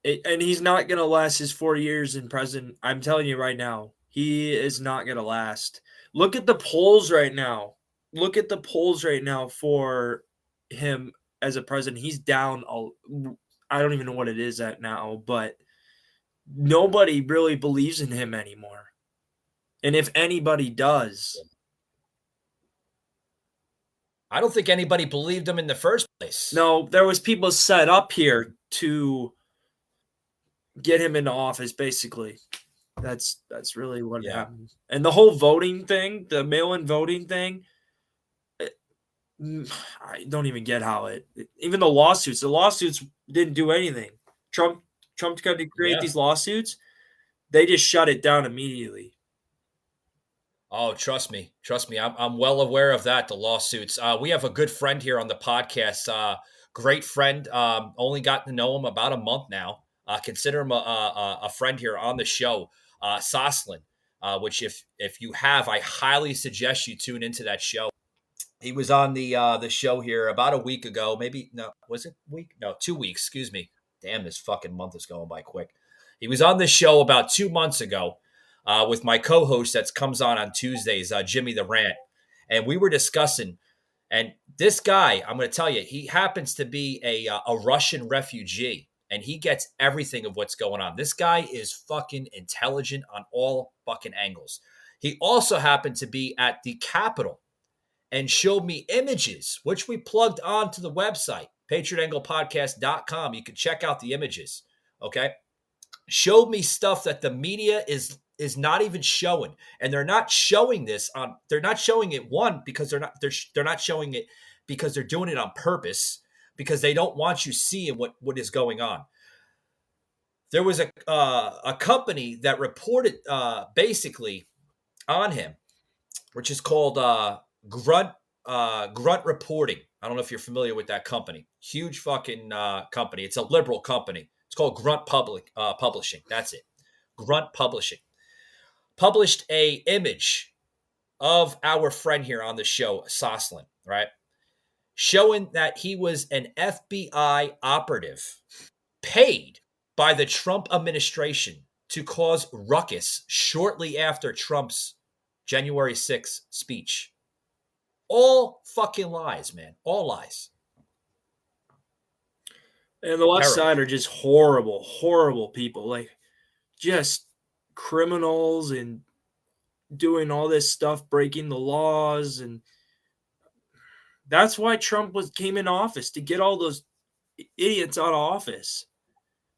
And he's not going to last his 4 years in president. I'm telling you right now, he is not going to last. Look at the polls right now. Look at the polls right now for him as a president. He's down. I don't even know what it is at now, but nobody really believes in him anymore. And if anybody does, I don't think anybody believed him in the first place. No, there was people set up here to get him into office, basically. That's really what happened. And the whole voting thing, the mail-in voting thing, I don't even get how even the lawsuits didn't do anything. Trump got to create these lawsuits. They just shut it down immediately. Oh, trust me. I'm well aware of that. The lawsuits. We have a good friend here on the podcast. Great friend. Only got to know him about a month now. Consider him a friend here on the show. Soslin, which if you have, I highly suggest you tune into that show. He was on the show here about a week ago. Maybe, no, was it a week? No, 2 weeks. Excuse me. Damn, this fucking month is going by quick. He was on the show about 2 months ago with my co-host that comes on Tuesdays, Jimmy the Rant. And we were discussing, and this guy, I'm going to tell you, he happens to be a Russian refugee, and he gets everything of what's going on. This guy is fucking intelligent on all fucking angles. He also happened to be at the Capitol and showed me images, which we plugged onto the website, patriotanglepodcast.com. You can check out the images, okay? Showed me stuff that the media is not even showing. And they're not showing this on, they're not showing it, one, because they're not showing it because they're doing it on purpose, because they don't want you seeing what is going on. There was a company that reported basically on him, which is called Grunt Reporting. I don't know if you're familiar with that company. Huge fucking company. It's a liberal company. It's called Grunt Publishing. That's it. Grunt Publishing. Published a image of our friend here on the show, Soslin, right? Showing that he was an FBI operative paid by the Trump administration to cause ruckus shortly after Trump's January 6th speech. All fucking lies, man. All lies. And the left Terrible. side are just horrible, horrible people. Like, just criminals and doing all this stuff, breaking the laws. And that's why Trump came in office, to get all those idiots out of office.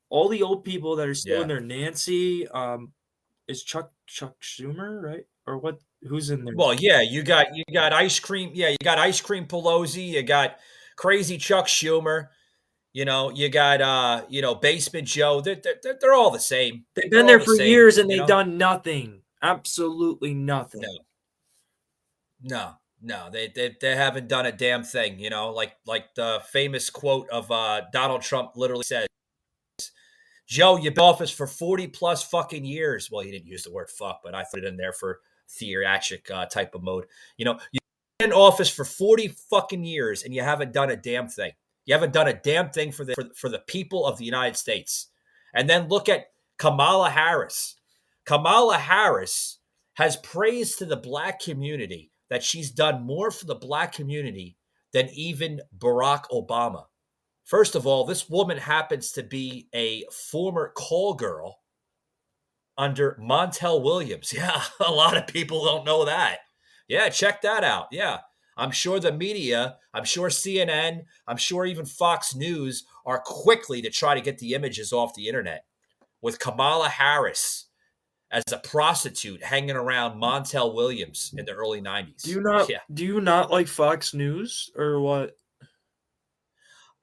All the old people that are still in there. Nancy, is Chuck Schumer, right? Or what? Who's in there? Well, yeah, you got ice cream. Yeah, you got ice cream Pelosi. You got crazy Chuck Schumer. You got Basement Joe. They're all the same. They've been there for years and they've done nothing. Absolutely nothing. No. They haven't done a damn thing. Like the famous quote of Donald Trump literally says, "Joe, you've been in office for 40 plus fucking years." Well, he didn't use the word fuck, but I put it in there for theatric type of mode. You've been in office for 40 fucking years and you haven't done a damn thing. You haven't done a damn thing for the people of the United States. And then look at Kamala Harris. Kamala Harris has praised to the black community that she's done more for the black community than even Barack Obama. First of all, this woman happens to be a former call girl under Montel Williams. Yeah, a lot of people don't know that. Yeah, check that out. Yeah, I'm sure the media, I'm sure CNN, I'm sure even Fox News are quickly to try to get the images off the internet with Kamala Harris as a prostitute hanging around Montel Williams in the early 90s. Do you not like Fox News or what?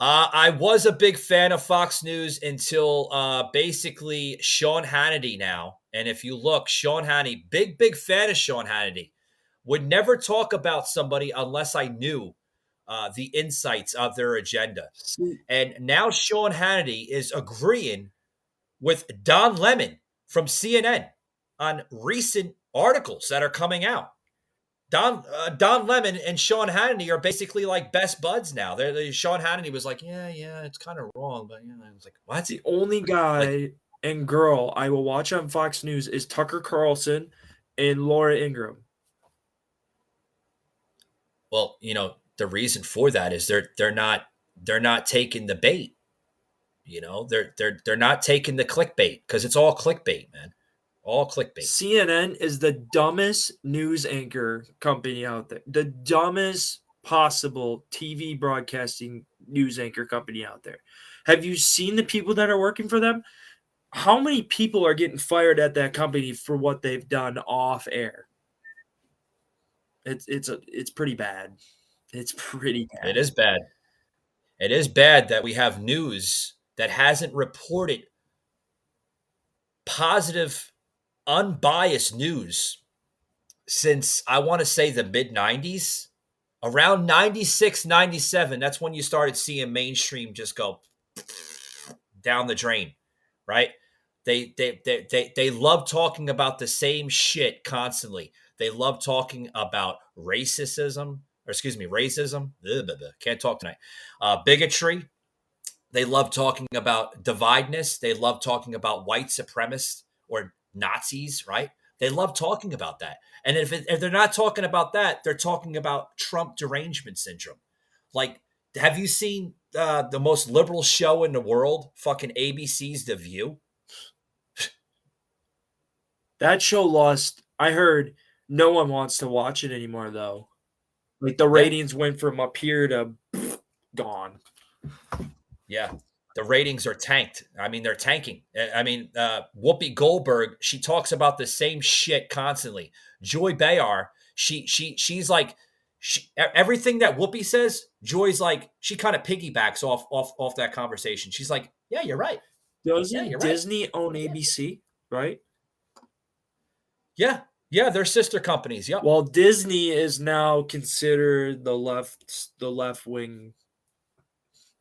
I was a big fan of Fox News until basically Sean Hannity now. And if you look, Sean Hannity, big fan of Sean Hannity, would never talk about somebody unless I knew the insights of their agenda. And now Sean Hannity is agreeing with Don Lemon from CNN on recent articles that are coming out. Don Lemon and Sean Hannity are basically like best buds now. Sean Hannity was like, yeah, it's kind of wrong, but I was like, what? The only guy and girl I will watch on Fox News is Tucker Carlson and Laura Ingraham. Well, the reason for that is they're not taking the bait. They're not taking the clickbait because it's all clickbait, man. All clickbait. CNN is the dumbest news anchor company out there. The dumbest possible TV broadcasting news anchor company out there. Have you seen the people that are working for them? How many people are getting fired at that company for what they've done off air? It's pretty bad. It's pretty bad. It is bad. It is bad that we have news that hasn't reported positive, unbiased news since, I want to say, the mid-90s. Around 96, 97, that's when you started seeing mainstream just go down the drain, right? They love talking about the same shit constantly. They love talking about racism. Can't talk tonight. Bigotry. They love talking about divideness. They love talking about white supremacists or Nazis, right? They love talking about that. And if they're not talking about that, they're talking about Trump derangement syndrome. Like, have you seen the most liberal show in the world, fucking ABC's The View? That show lost. I heard no one wants to watch it anymore, though. Like, the ratings went from up here to gone. Yeah. The ratings are tanked. I mean, they're tanking. I mean, Whoopi Goldberg, she talks about the same shit constantly. Joy Behar, she's like, everything that Whoopi says, Joy's like, she kind of piggybacks off that conversation. She's like, yeah, you're right. Doesn't Disney own ABC, right? Yeah, they're sister companies. Yep. Well, Disney is now considered the left wing,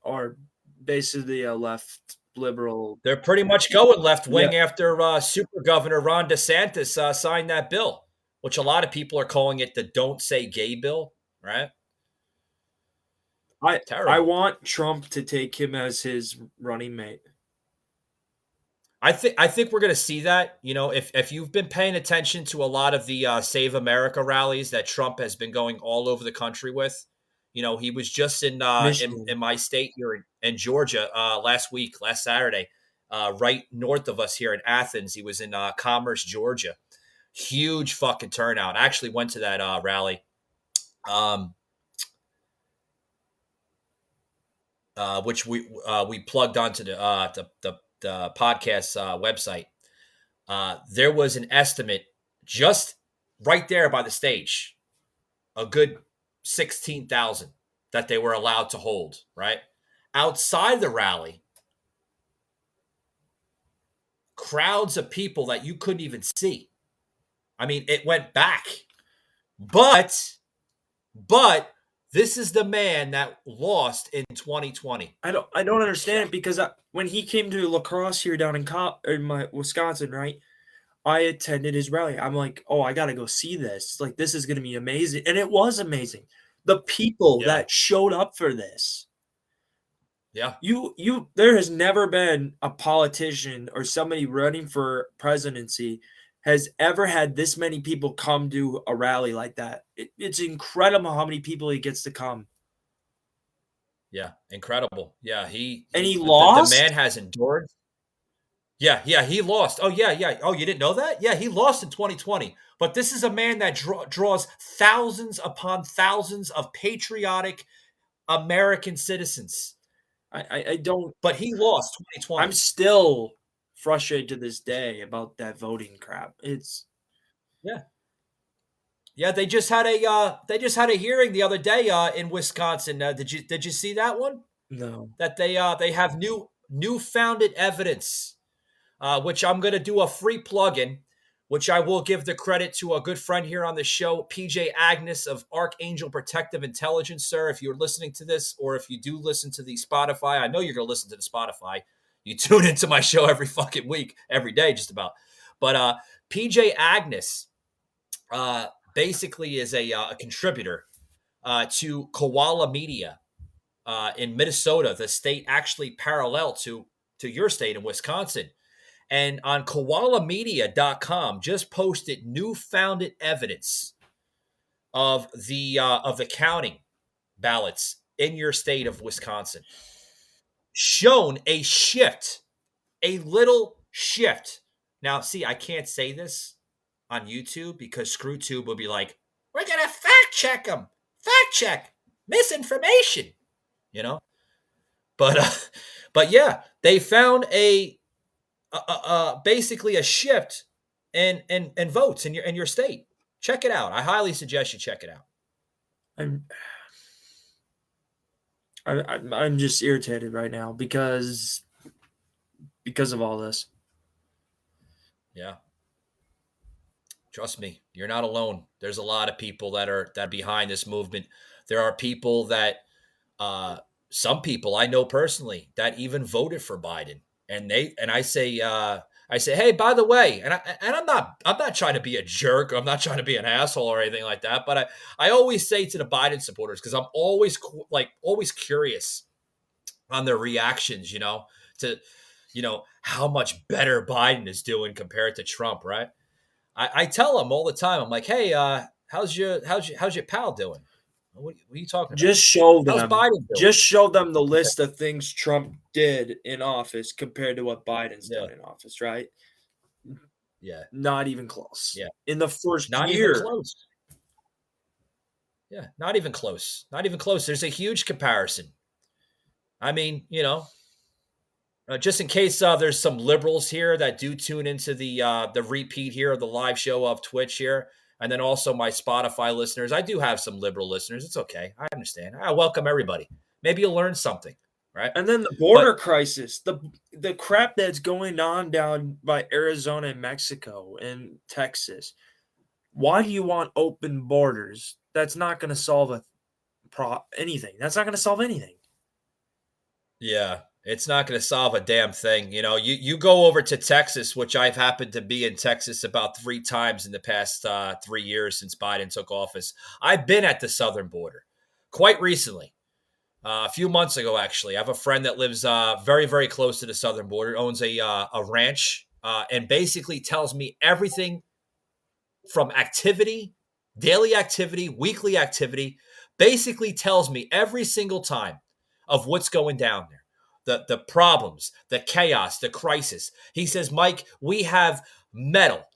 or basically a left liberal. They're pretty much going left wing after Super Governor Ron DeSantis signed that bill, which a lot of people are calling it the "Don't Say Gay" bill, right? I want Trump to take him as his running mate. I think we're going to see that. If you've been paying attention to a lot of the Save America rallies that Trump has been going all over the country with, he was just in my state here in Georgia last Saturday, right north of us here in Athens. He was in Commerce, Georgia. Huge fucking turnout. I actually went to that rally. Which we plugged onto the podcast website. There was an estimate just right there by the stage, a good 16,000 that they were allowed to hold. Right outside the rally, crowds of people that you couldn't even see. I mean, it went back, but this is the man that lost in 2020. I don't understand it because when he came to La Crosse here down in my Wisconsin, right? I attended his rally. I'm like, oh, I gotta go see this. Like, this is gonna be amazing, and it was amazing. The people that showed up for this. Yeah, there has never been a politician or somebody running for presidency has ever had this many people come to a rally like that. It's incredible how many people he gets to come. Yeah, incredible. Yeah, he lost. The man has endured. Yeah, he lost. Oh, yeah. Oh, you didn't know that? Yeah, he lost in 2020. But this is a man that draws thousands upon thousands of patriotic American citizens. I don't. But he lost 2020. I'm still frustrated to this day about that voting crap. It's yeah. They just had a hearing the other day in Wisconsin. Did you see that one? No. That they have newfounded evidence, which I'm going to do a free plug-in, which I will give the credit to a good friend here on the show, PJ Agnes of Archangel Protective Intelligence, sir. If you're listening to this, or if you do listen to the Spotify, I know you're going to listen to the Spotify. You tune into my show every fucking week, every day, just about. But PJ Agnes basically is a contributor to Koala Media in Minnesota, the state actually parallel to your state in Wisconsin. And on koalamedia.com just posted newfounded evidence of the counting ballots in your state of Wisconsin. Shown a shift, a little shift. Now, see, I can't say this on YouTube because ScrewTube will be like, we're going to fact check them. Fact check. Misinformation. You know? But yeah, they found basically a shift in votes in your state. Check it out. I highly suggest you check it out. I'm just irritated right now because of all this. Yeah. Trust me, you're not alone. There's a lot of people that are behind this movement. There are people that some people I know personally that even voted for Biden. And I say, hey, by the way, and I'm not trying to be a jerk. I'm not trying to be an asshole or anything like that. But I always say to the Biden supporters, because I'm always curious on their reactions, to how much better Biden is doing compared to Trump, right? I tell them all the time. I'm like, hey, how's your pal doing? What are you talking about? Just show them. How's Biden doing? Just show them the list of things Trump did in office compared to what Biden's done in office, right? Yeah. Not even close. Yeah. In the first Not year. Even close. Yeah, not even close. Not even close. There's a huge comparison. I mean, just in case there's some liberals here that do tune into the repeat here of the live show of Twitch here. And then also my Spotify listeners. I do have some liberal listeners. It's okay. I understand. I welcome everybody. Maybe you'll learn something, right? And then the border crisis, the crap that's going on down by Arizona and Mexico and Texas. Why do you want open borders? That's not going to solve anything. That's not going to solve anything. Yeah. It's not going to solve a damn thing. You go over to Texas, which I've happened to be in Texas about 3 times in the past 3 years since Biden took office. I've been at the southern border quite recently, a few months ago, actually. I have a friend that lives very, very close to the southern border, owns a ranch, and basically tells me everything from activity, daily activity, weekly activity, basically tells me every single time of what's going down there. the problems, the chaos, the crisis. He says, Mike, we have metal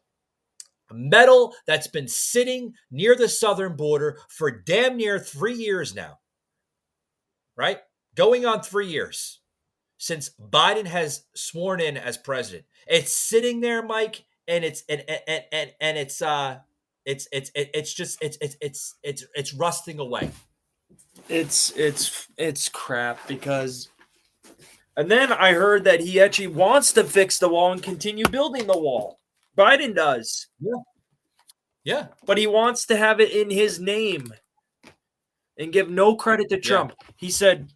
that's been sitting near the southern border for damn near 3 years now, right? Going on 3 years since Biden has sworn in as president. It's sitting there, Mike, and it's rusting away. It's crap because. And then I heard that he actually wants to fix the wall and continue building the wall. Biden does. Yeah. But he wants to have it in his name and give no credit to Trump. Yeah. He said,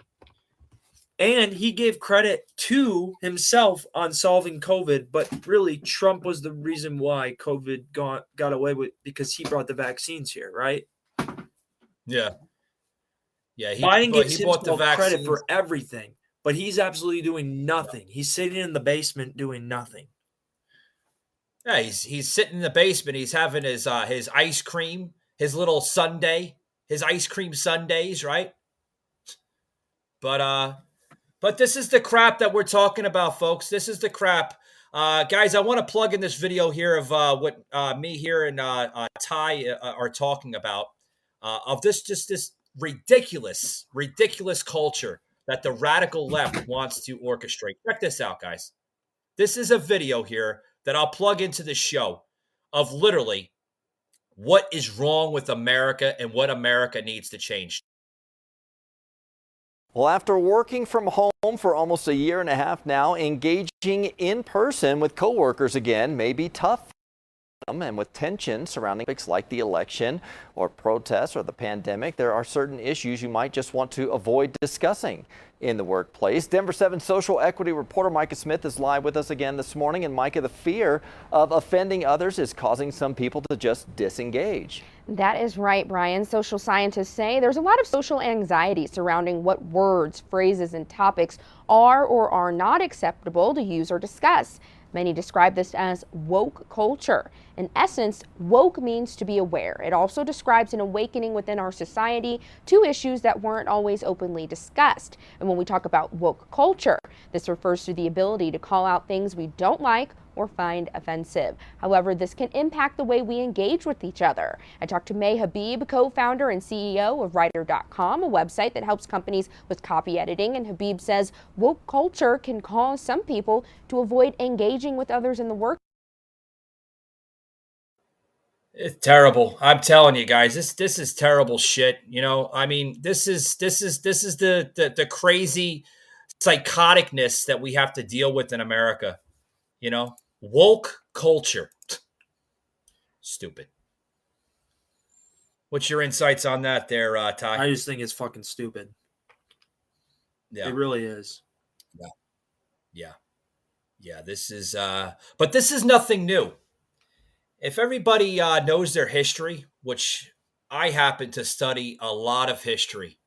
and he gave credit to himself on solving COVID, but really Trump was the reason why COVID got away with, because he brought the vaccines here, right? Yeah. Yeah. Biden gives bought the himself credit vaccines for everything, but he's absolutely doing nothing. He's sitting in the basement doing nothing. Yeah, he's sitting in the basement. He's having his ice cream, his little sundae, his ice cream sundaes, right? But this is the crap that we're talking about, folks. This is the crap. Guys, I want to plug in this video here of what me here and Ty are talking about, of this ridiculous culture that the radical left wants to orchestrate. Check this out, guys. This is a video here that I'll plug into the show of literally what is wrong with America and what America needs to change. Well, after working from home for almost a year and a half now, engaging in person with coworkers again may be tough. And with tension surrounding topics like the election or protests or the pandemic, there are certain issues you might just want to avoid discussing in the workplace. Denver 7 social equity reporter Micah Smith is live with us again this morning. And Micah, the fear of offending others is causing some people to just disengage. That is right, Brian. Social scientists say there's a lot of social anxiety surrounding what words, phrases, and topics are or are not acceptable to use or discuss. Many describe this as woke culture. In essence, woke means to be aware. It also describes an awakening within our society to issues that weren't always openly discussed. And when we talk about woke culture, this refers to the ability to call out things we don't like or find offensive. However, this can impact the way we engage with each other. I talked to May Habib, co-founder and CEO of Writer.com, a website that helps companies with copy editing, and Habib says woke culture can cause some people to avoid engaging with others in the work. It's terrible. I'm telling you guys, this is terrible shit. You know, I mean, this is the crazy psychoticness that we have to deal with in America. You know, woke culture. Stupid. What's your insights on that there, Ty? I just think it's fucking stupid. Yeah. It really is. Yeah, this is but this is nothing new. If everybody knows their history, which I happen to study a lot of history.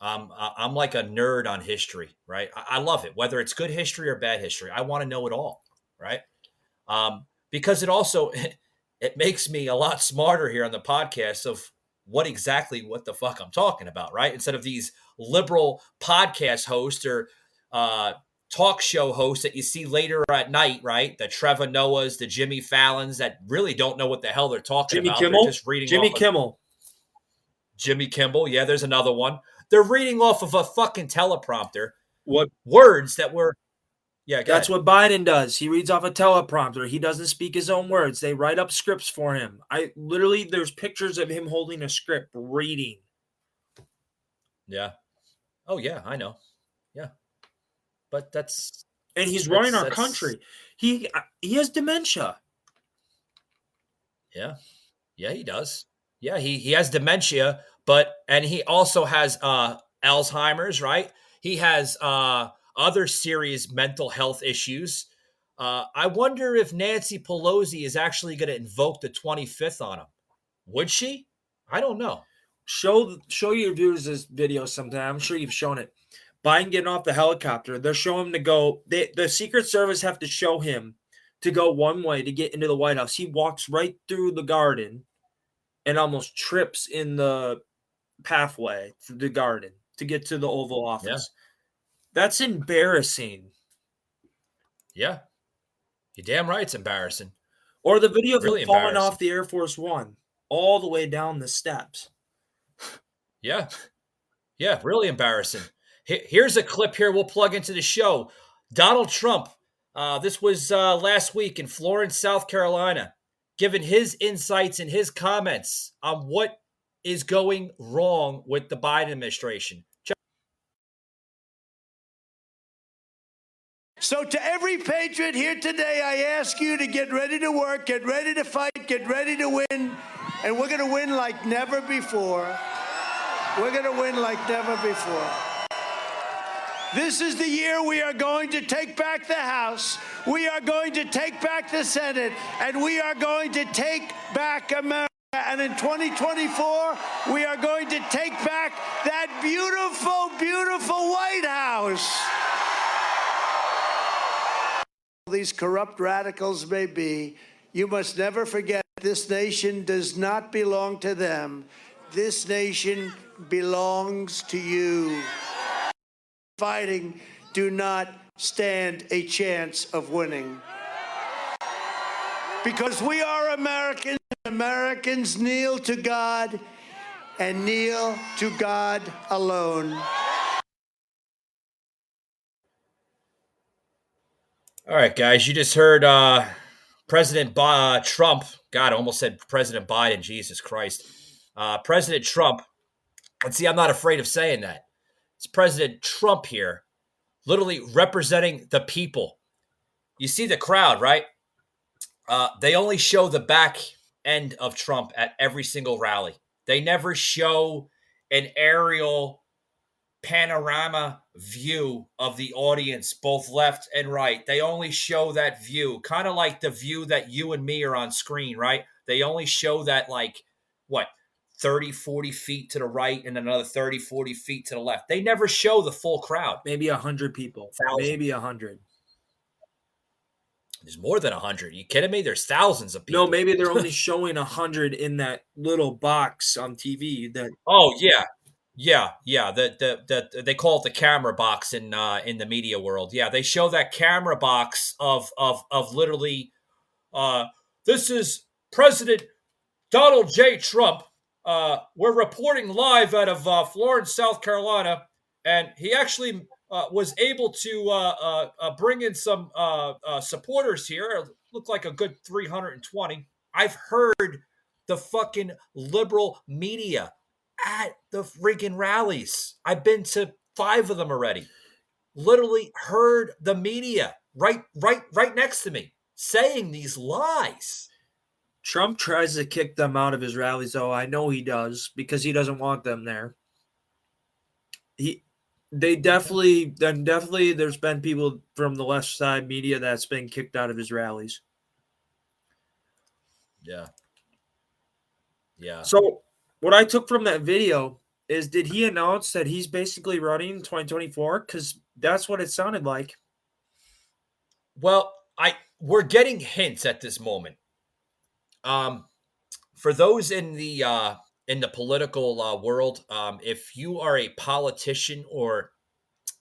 I'm like a nerd on history, right? I love it, whether it's good history or bad history. I want to know it all, right? Because it also it makes me a lot smarter here on the podcast of what the fuck I'm talking about, right? Instead of these liberal podcast hosts or talk show hosts that you see later at night, right? The Trevor Noahs, the Jimmy Fallons that really don't know what the hell they're talking about. Kimmel? They're just reading Jimmy Kimmel. Yeah, there's another one. They're reading off of a fucking teleprompter. What words that were? Yeah, that's what Biden does. He reads off a teleprompter. He doesn't speak his own words. They write up scripts for him. There's pictures of him holding a script, reading. Yeah. Oh yeah, I know. Yeah. But and he's running our country. He has dementia. Yeah. Yeah, he does. Yeah, he has dementia, and he also has Alzheimer's, right? He has other serious mental health issues. I wonder if Nancy Pelosi is actually going to invoke the 25th on him. Would she? I don't know. Show your viewers this video sometime. I'm sure you've shown it. Biden getting off the helicopter. They're showing him to go. The Secret Service have to show him to go one way to get into the White House. He walks right through the garden and almost trips in the pathway through the garden to get to the Oval Office. That's embarrassing. Yeah. You're damn right it's embarrassing. Or the video of Really him falling embarrassing. off the Air Force One all the way down the steps. Yeah. Yeah, really embarrassing. Here's a clip here we'll plug into the show. Donald Trump, this was last week in Florence, South Carolina, giving his insights and his comments on what is going wrong with the Biden administration. So to every patriot here today, I ask you to get ready to work, get ready to fight, get ready to win, and we're going to win like never before. We're going to win like never before. This is the year we are going to take back the House, we are going to take back the Senate, and we are going to take back America. And in 2024, we are going to take back that beautiful, beautiful White House. These corrupt radicals may be, you must never forget this nation does not belong to them. This nation belongs to you. Fighting do not stand a chance of winning. Because we are Americans, Americans kneel to God and kneel to God alone. All right, guys, you just heard President Trump. God, I almost said President Biden. Jesus Christ. President Trump. And see, I'm not afraid of saying that. It's President Trump here, literally representing the people. You see the crowd, right? They only show the back end of Trump at every single rally. They never show an aerial panorama view of the audience, both left and right. They only show that view, kind of like the view that you and me are on screen, right? They only show that, like, what, 30, 40 feet to the right and another 30, 40 feet to the left. They never show the full crowd. Maybe 100 people. 1,000. Maybe 100. There's more than 100. You kidding me? There's thousands of people. No, maybe they're only showing 100 in that little box on TV. That Oh, yeah. Yeah. They call it the camera box in the media world. Yeah, they show that camera box of literally this is President Donald J. Trump. We're reporting live out of Florence, South Carolina, and he actually was able to bring in some supporters here. Looked like a good 320. I've heard the fucking liberal media at the friggin' rallies. I've been to 5 of them already. Literally heard the media right next to me saying these lies. Trump tries to kick them out of his rallies, though. I know he does, because he doesn't want them there. Definitely, there's been people from the left side media that's been kicked out of his rallies. Yeah. So what I took from that video is, did he announce that he's basically running in 2024? Because that's what it sounded like. Well, we're getting hints at this moment. For those in the political world, if you are a politician or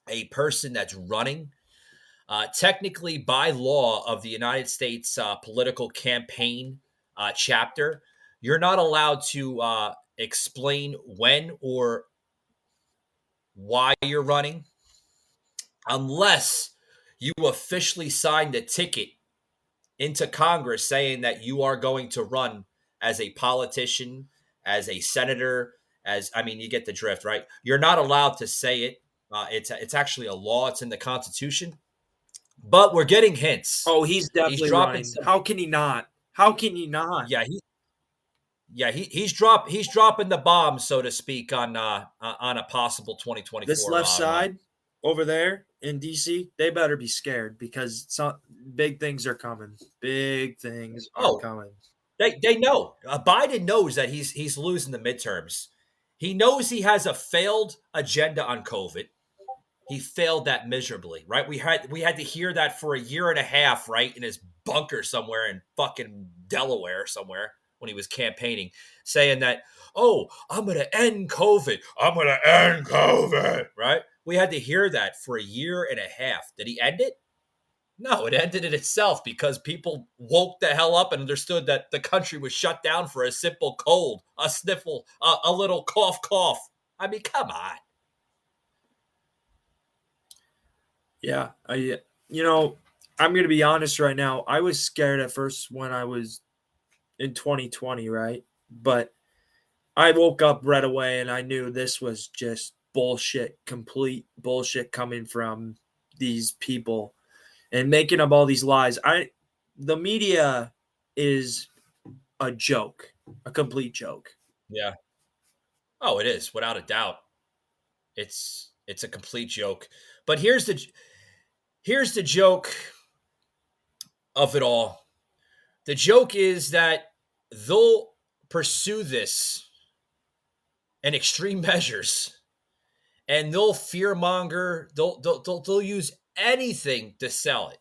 a person that's running, technically by law of the United States political campaign chapter, you're not allowed to explain when or why you're running unless you officially signed a ticket into Congress saying that you are going to run as a politician, as a senator, you get the drift, right? You're not allowed to say it. It's actually a law. It's in the Constitution. But we're getting hints. Oh, he's definitely running. How can he not? How can he not? Yeah, he's dropping the bomb, so to speak, on a possible 2024. This left side over there in DC, they better be scared, because big things are coming. Big things are coming. They know. Biden knows that he's losing the midterms. He knows he has a failed agenda on COVID. He failed that miserably, right? We had to hear that for a year and a half, right, in his bunker somewhere in fucking Delaware somewhere when he was campaigning, saying that, oh, I'm going to end COVID. I'm going to end COVID, right? We had to hear that for a year and a half. Did he end it? No, it ended it itself because people woke the hell up and understood that the country was shut down for a simple cold, a sniffle, a little cough. I mean, come on. Yeah, I'm going to be honest right now. I was scared at first when I was in 2020, right? But I woke up right away and I knew this was just bullshit, complete bullshit coming from these people and making up all these lies. The media is a joke, a complete joke. Yeah. Oh, it is, without a doubt. It's a complete joke. But here's the joke of it all. The joke is that they'll pursue this in extreme measures, and they'll fearmonger. They'll use anything to sell it.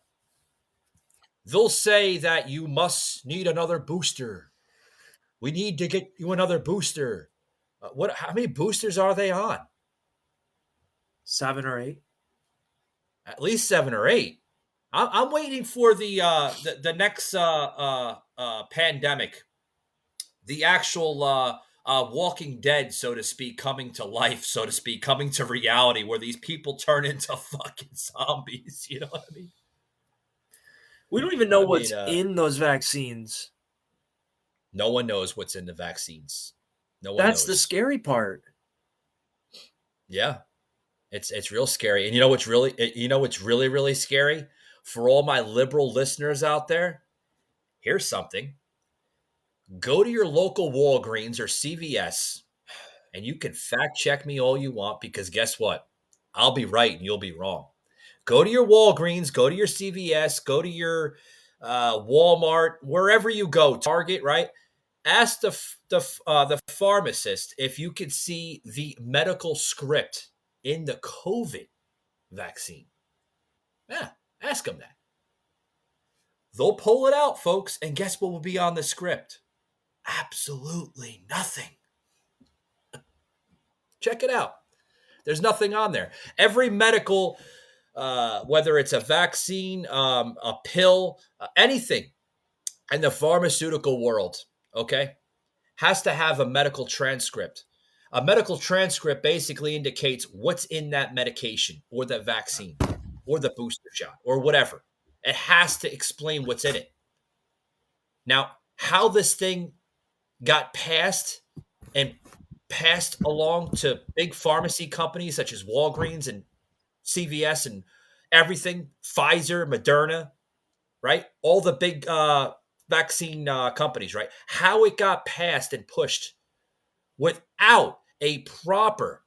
They'll say that you must need another booster. We need to get you another booster. How many boosters are they on? 7 or 8. At least 7 or 8. I'm waiting for the next pandemic, the actual Walking Dead, so to speak, coming to life, so to speak, coming to reality, where these people turn into fucking zombies. You know what I mean? We don't even know what's in those vaccines. No one knows what's in the vaccines. No one That's knows. the scary part. Yeah. It's real scary. And you know what's really, really scary? For all my liberal listeners out there, here's something. Go to your local Walgreens or CVS, and you can fact check me all you want, because guess what? I'll be right and you'll be wrong. Go to your Walgreens, go to your CVS, go to your Walmart, wherever you go, Target, right? Ask the pharmacist if you could see the medical script in the COVID vaccine. Yeah, ask them that. They'll pull it out, folks, and guess what will be on the script? Absolutely nothing. Check it out. There's nothing on there. Every medical, whether it's a vaccine, a pill, anything in the pharmaceutical world, okay, has to have a medical transcript. A medical transcript basically indicates what's in that medication or the vaccine or the booster shot or whatever. It has to explain what's in it. Now, how this thing got passed and passed along to big pharmacy companies such as Walgreens and CVS and everything, Pfizer, Moderna, right? All the big vaccine companies, right? How it got passed and pushed without a proper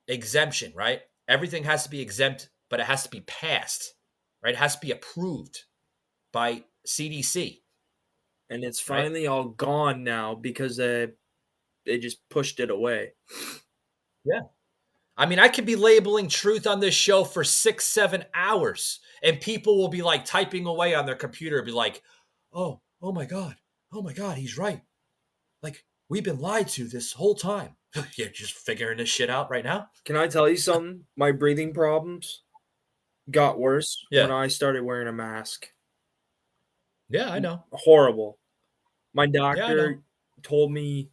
exemption, right? Everything has to be exempt, but it has to be passed, right? It has to be approved by CDC. And it's finally all gone now because they just pushed it away. Yeah. I mean, I could be labeling truth on this show for 6-7 hours, and people will be like typing away on their computer and be like, oh my God, he's right. Like, we've been lied to this whole time. You're just figuring this shit out right now? Can I tell you something? My breathing problems got worse when I started wearing a mask. Yeah, I know. Horrible. My doctor told me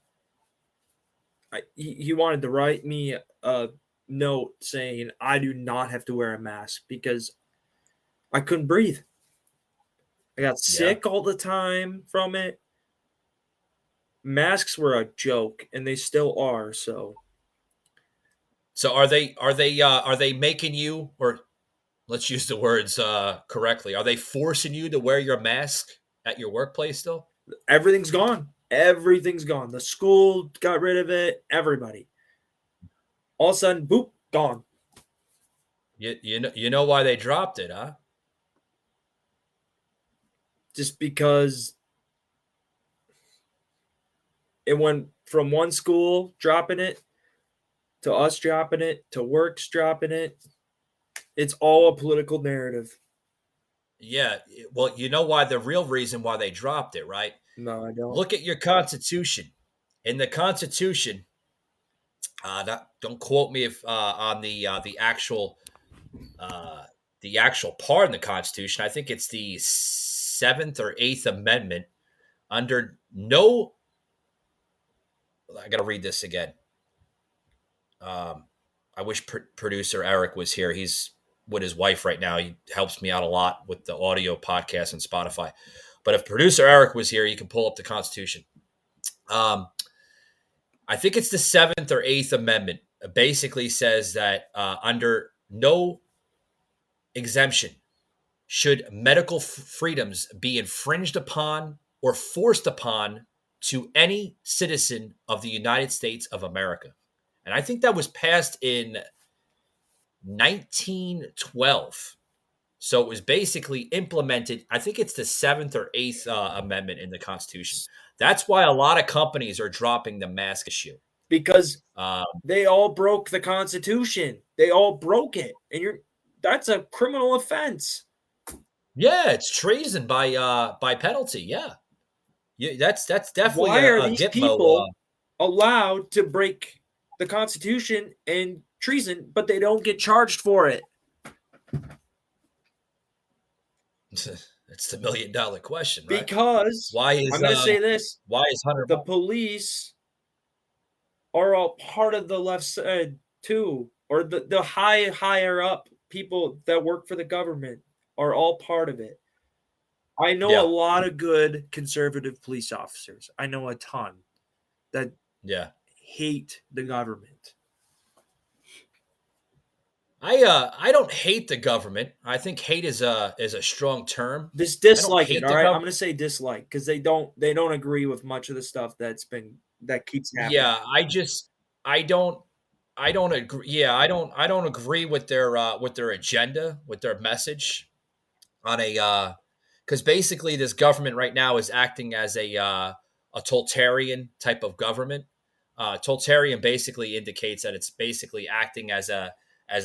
he wanted to write me a note saying I do not have to wear a mask because I couldn't breathe. I got sick all the time from it. Masks were a joke, and they still are. So are they making you, or let's use the words correctly, are they forcing you to wear your mask at your workplace still? Everything's gone. Everything's gone. The school got rid of it. Everybody. All of a sudden, boop, gone. You know why they dropped it, huh? Just because it went from one school dropping it to us dropping it to works dropping it. It's all a political narrative. Yeah. Well, you know why, the real reason why they dropped it, right? No, I don't. Look at your Constitution. In the Constitution, Don't quote me if on the actual part in the Constitution. I think it's the 7th or 8th Amendment. Under no, I got to read this again. I wish producer Eric was here. He's with his wife right now. He helps me out a lot with the audio podcast and Spotify. But if producer Eric was here, you can pull up the Constitution. I think it's the 7th or 8th Amendment. It basically says that under no exemption should medical freedoms be infringed upon or forced upon to any citizen of the United States of America. And I think that was passed in 1912. So it was basically implemented. I think it's the 7th or 8th Amendment in the Constitution. That's why a lot of companies are dropping the mask issue. Because they all broke the Constitution. They all broke it. And that's a criminal offense. Yeah, it's treason by penalty. Yeah. That's definitely why are a these Gitmo, people allowed to break the Constitution and treason, but they don't get charged for it? It's the $1 million question, right? Because why is I'm going to say this: why is Hunter the police are all part of the left side too, or the higher up people that work for the government are all part of it. I know a lot of good conservative police officers. I know a ton that hate the government. I don't hate the government. I think hate is a strong term. Dislike it. All right, I'm going to say dislike because they don't agree with much of the stuff that keeps happening. Yeah, I don't agree. Yeah, I don't agree with their agenda, with their message on a because basically this government right now is acting as a totalitarian type of government. Totalitarian basically indicates that it's basically acting as a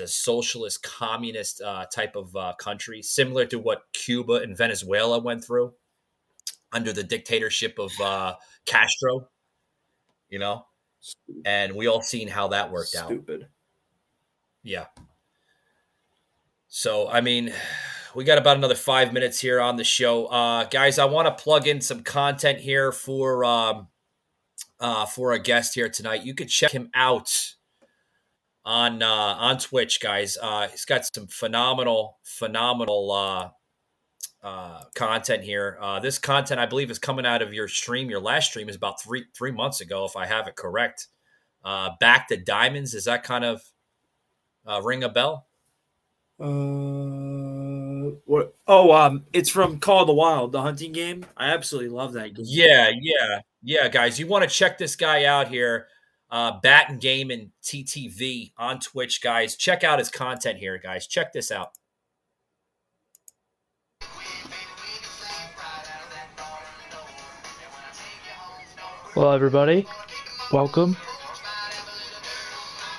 socialist communist type of country, similar to what Cuba and Venezuela went through under the dictatorship of Castro, and we all seen how that worked out. Stupid. Yeah. So, I mean, we got about another 5 minutes here on the show. Guys, I want to plug in some content here for a guest here tonight. You could check him out on Twitch, guys. He's got some phenomenal content here. This content, I believe, is coming out of your stream. Your last stream is about three months ago, if I have it correct. Back to Diamonds. Does that kind of ring a bell? What? Oh, it's from Call of the Wild, the hunting game. I absolutely love that game. Yeah, guys. You want to check this guy out here. Bat and Game and TTV on Twitch, guys. Check out his content here, guys. Check this out. Hello, everybody. Welcome.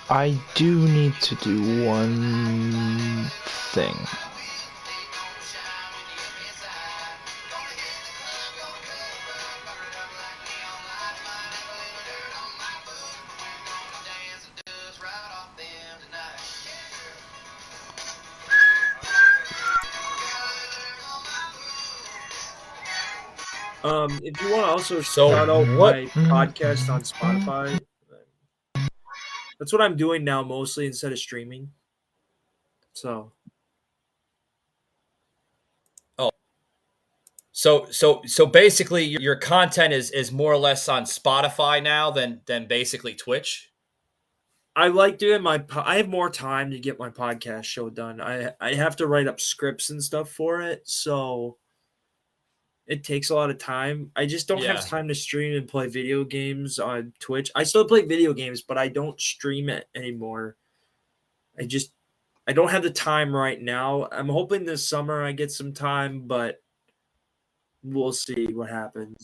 I do need to do one thing. If you want to also shout out my podcast on Spotify, that's what I'm doing now mostly instead of streaming. So basically your content is more or less on Spotify now than basically Twitch. I like doing I have more time to get my podcast show done. I have to write up scripts and stuff for it, so it takes a lot of time. I just don't have time to stream and play video games on Twitch. I still play video games, but I don't stream it anymore. I don't have the time right now. I'm hoping this summer I get some time, but we'll see what happens.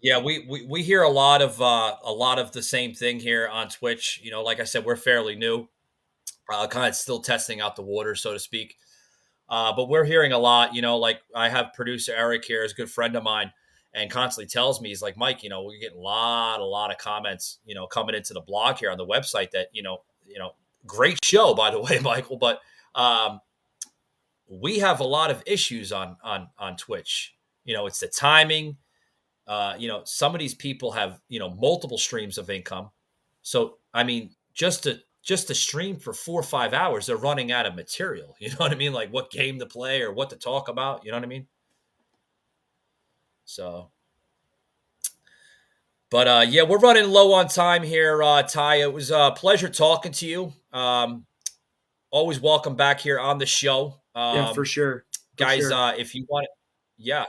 Yeah, we hear a lot of the same thing here on Twitch. Like I said, we're fairly new, kind of still testing out the water, so to speak. But we're hearing a lot, like I have producer Eric here, is a good friend of mine, and constantly tells me, he's like, Mike, we're getting a lot of comments, coming into the blog here on the website that, great show, by the way, Michael, but we have a lot of issues on Twitch. It's the timing. Some of these people have, multiple streams of income. So, I mean, just to stream for 4 or 5 hours, they're running out of material. You know what I mean? Like what game to play or what to talk about. You know what I mean? So, but yeah, we're running low on time here, Ty. It was a pleasure talking to you. Always welcome back here on the show. Yeah, for sure. Guys, if you want it, yeah,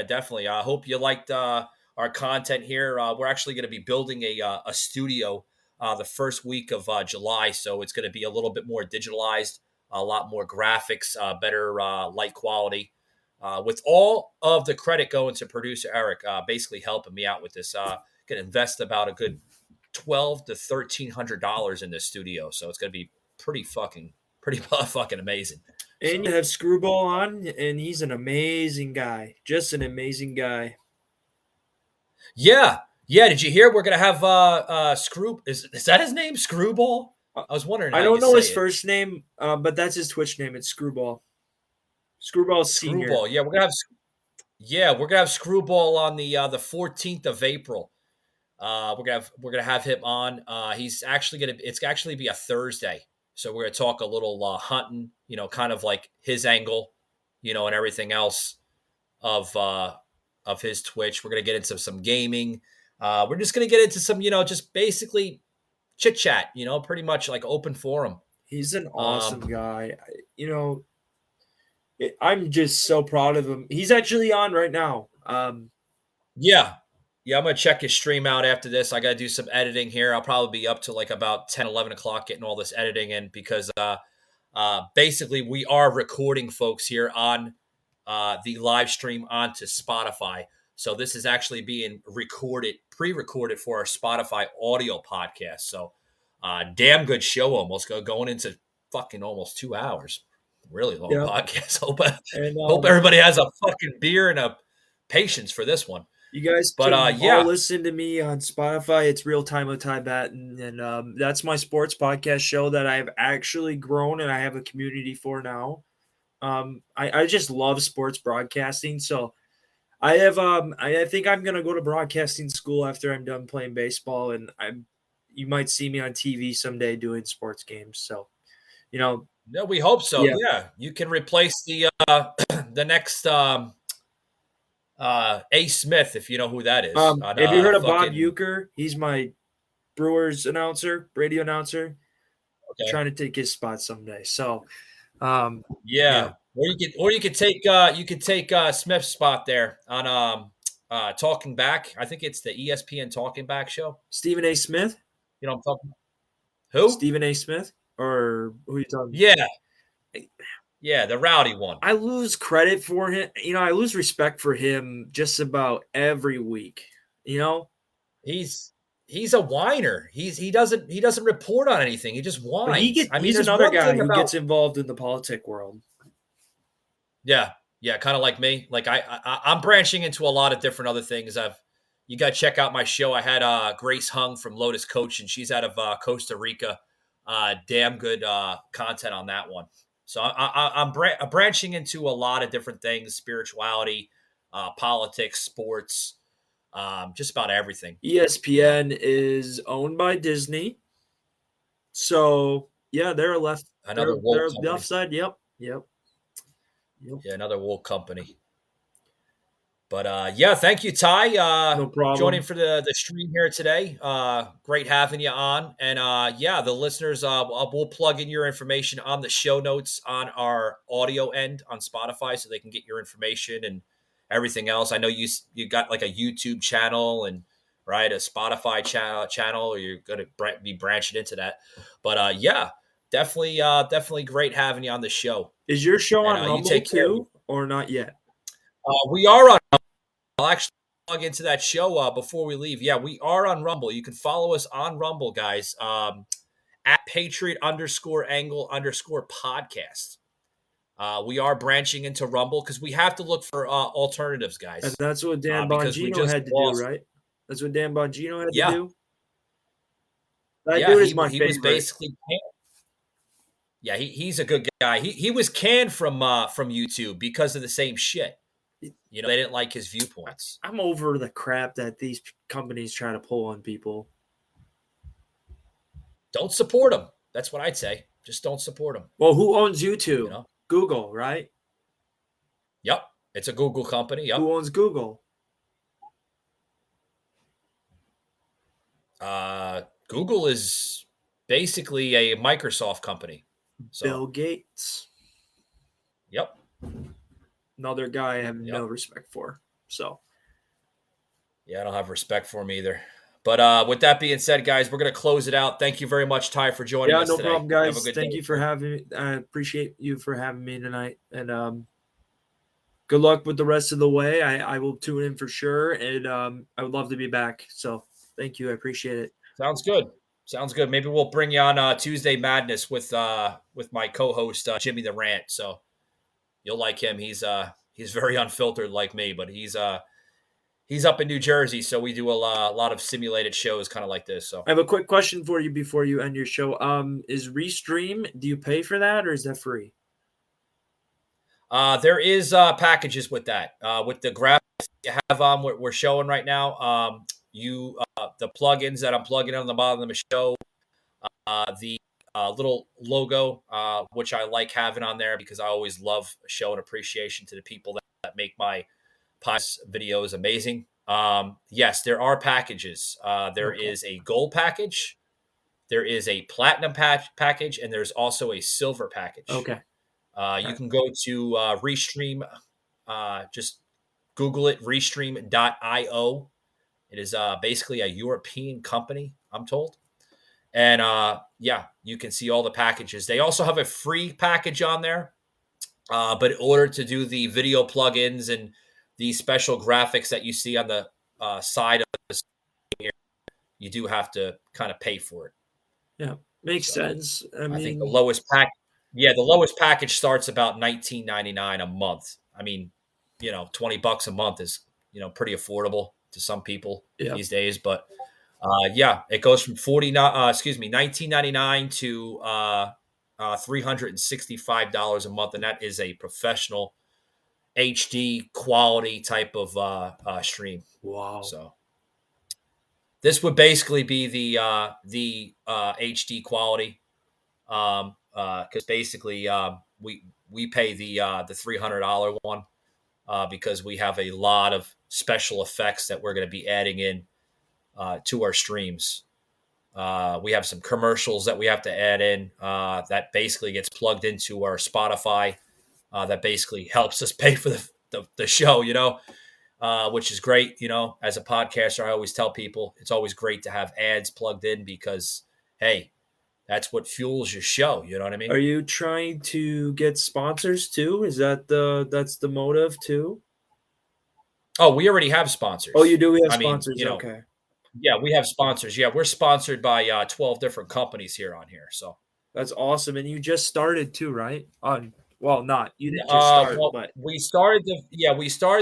definitely. I hope you liked our content here. We're actually going to be building a studio the first week of July, so it's going to be a little bit more digitalized, a lot more graphics, better light quality. With all of the credit going to producer Eric, basically helping me out with this. Going to invest about a good $1,200 to $1,300 in this studio, so it's going to be pretty fucking amazing. And you have Screwball on, and he's an amazing guy, just an amazing guy. Yeah. Did you hear? We're gonna have Is that his name? Screwball? I was wondering. I don't know his first name, but that's his Twitch name. It's Screwball. Screwball Senior. Screwball. Yeah, we're gonna have Screwball on the 14th of April. We're gonna have him on. It's actually be a Thursday, so we're gonna talk a little hunting. Kind of like his angle, and everything else of his Twitch. We're gonna get into some gaming. We're just gonna get into some, just basically chit chat. Pretty much like open forum. He's an awesome guy. I'm just so proud of him. He's actually on right now. Yeah, I'm going to check his stream out after this. I got to do some editing here. I'll probably be up to like about 10, 11 o'clock getting all this editing in because basically we are recording folks here on the live stream onto Spotify. So this is actually being pre-recorded for our Spotify audio podcast. So damn good show almost going into fucking almost 2 hours. Really long podcast. Hope everybody has a fucking beer and a patience for this one. You guys can all listen to me on Spotify. It's Real Time with Ty Batten, and that's my sports podcast show that I've actually grown and I have a community for now. I just love sports broadcasting, so I have I think I'm gonna go to broadcasting school after I'm done playing baseball, and you might see me on TV someday doing sports games. So, No, we hope so. Yeah. You can replace the the next A. Smith, if you know who that is. Have you heard of Bob Uecker? He's my Brewers radio announcer. Okay. Trying to take his spot someday. So, yeah. Or you could take Smith's spot there on Talking Back. I think it's the ESPN Talking Back show. Stephen A. Smith. You know what I'm talking about? Who? Stephen A. Smith, or who are you talking about? Yeah, the rowdy one. I lose credit for him. I lose respect for him just about every week. He's a whiner. He doesn't report on anything. He just whines. He's another guy who gets involved in the politic world. Yeah, kind of like me. Like I'm branching into a lot of different other things. You got to check out my show. I had Grace Hung from Lotus Coach, and she's out of Costa Rica. Damn good content on that one. So I'm branching into a lot of different things: spirituality, politics, sports, just about everything. ESPN is owned by Disney, so yeah, they're left. Another they're left side. Yep. Yeah, another woke company. But thank you, Ty. No problem. Joining for the stream here today. Great having you on. And the listeners, we'll plug in your information on the show notes on our audio end on Spotify so they can get your information and everything else. I know you got like a YouTube channel and a Spotify channel, or you're going to be branching into that. But definitely great having you on the show. Is your show on Rumble too, or not yet? We are on. I'll actually plug into that show before we leave. Yeah, we are on Rumble. You can follow us on Rumble, guys, at Patriot_Angle_podcast. We are branching into Rumble because we have to look for alternatives, guys. And that's what Dan because we Bongino just had to lost. do, right? That's what Dan Bongino had Yeah. to do. That Yeah, dude is he my was favorite. basically canned. Yeah, he's a good guy. He was canned from YouTube because of the same shit. You know, they didn't like his viewpoints. I'm over the crap that these companies try to pull on people. Don't support them. That's what I'd say. Just don't support them. Well, who owns YouTube? You know? Google, right? Yep. It's a Google company. Yep. Who owns Google? Google is basically a Microsoft company. So, Bill Gates. Yep. Another guy I have no respect for. So, yeah, I don't have respect for him either. But with that being said, guys, we're going to close it out. Thank you very much, Ty, for joining us today. Yeah, no problem, guys. Have a good Thank day. you for having me. I appreciate you for having me tonight. And good luck with the rest of the way. I will tune in for sure. And I would love to be back. So thank you. I appreciate it. Sounds good. Sounds good. Maybe we'll bring you on Tuesday Madness with my co-host Jimmy the Rant. So you'll like him. He's very unfiltered like me, but he's up in New Jersey, so we do a lot of simulated shows kind of like this. So I have a quick question for you before you end your show. Is Restream, do you pay for that or is that free? There is packages with that. With the graphics you have we're showing right now. The plugins that I'm plugging on the bottom of the show, the little logo, which I like having on there because I always love showing appreciation to the people that make my videos amazing. Yes, there are packages. There is a gold package, there is a platinum package, and there's also a silver package. Okay. You can go to Restream. Just Google it, Restream.io. It is basically a European company, I'm told. And yeah, you can see all the packages. They also have a free package on there. But in order to do the video plugins and the special graphics that you see on the side of the screen here, you do have to kind of pay for it. Yeah, makes sense. I think the lowest package starts about $19.99 a month. I mean, $20 a month is, pretty affordable to some people these days. But yeah, it goes from $19.99 to $365 a month, and that is a professional HD quality type of stream. Wow. So this would basically be the HD quality, because basically we pay the $300 one because we have a lot of special effects that we're going to be adding in to our streams. We have some commercials that we have to add in that basically gets plugged into our Spotify. That basically helps us pay for the show, which is great. As a podcaster, I always tell people it's always great to have ads plugged in because, hey, that's what fuels your show. You know what I mean? Are you trying to get sponsors too? Is that's the motive too? Oh, we already have sponsors. Oh, you do? We have sponsors. Okay. Yeah, we have sponsors. Yeah, we're sponsored by 12 different companies here on here. So that's awesome. And you just started too, right? Well, not you didn't just start, but we started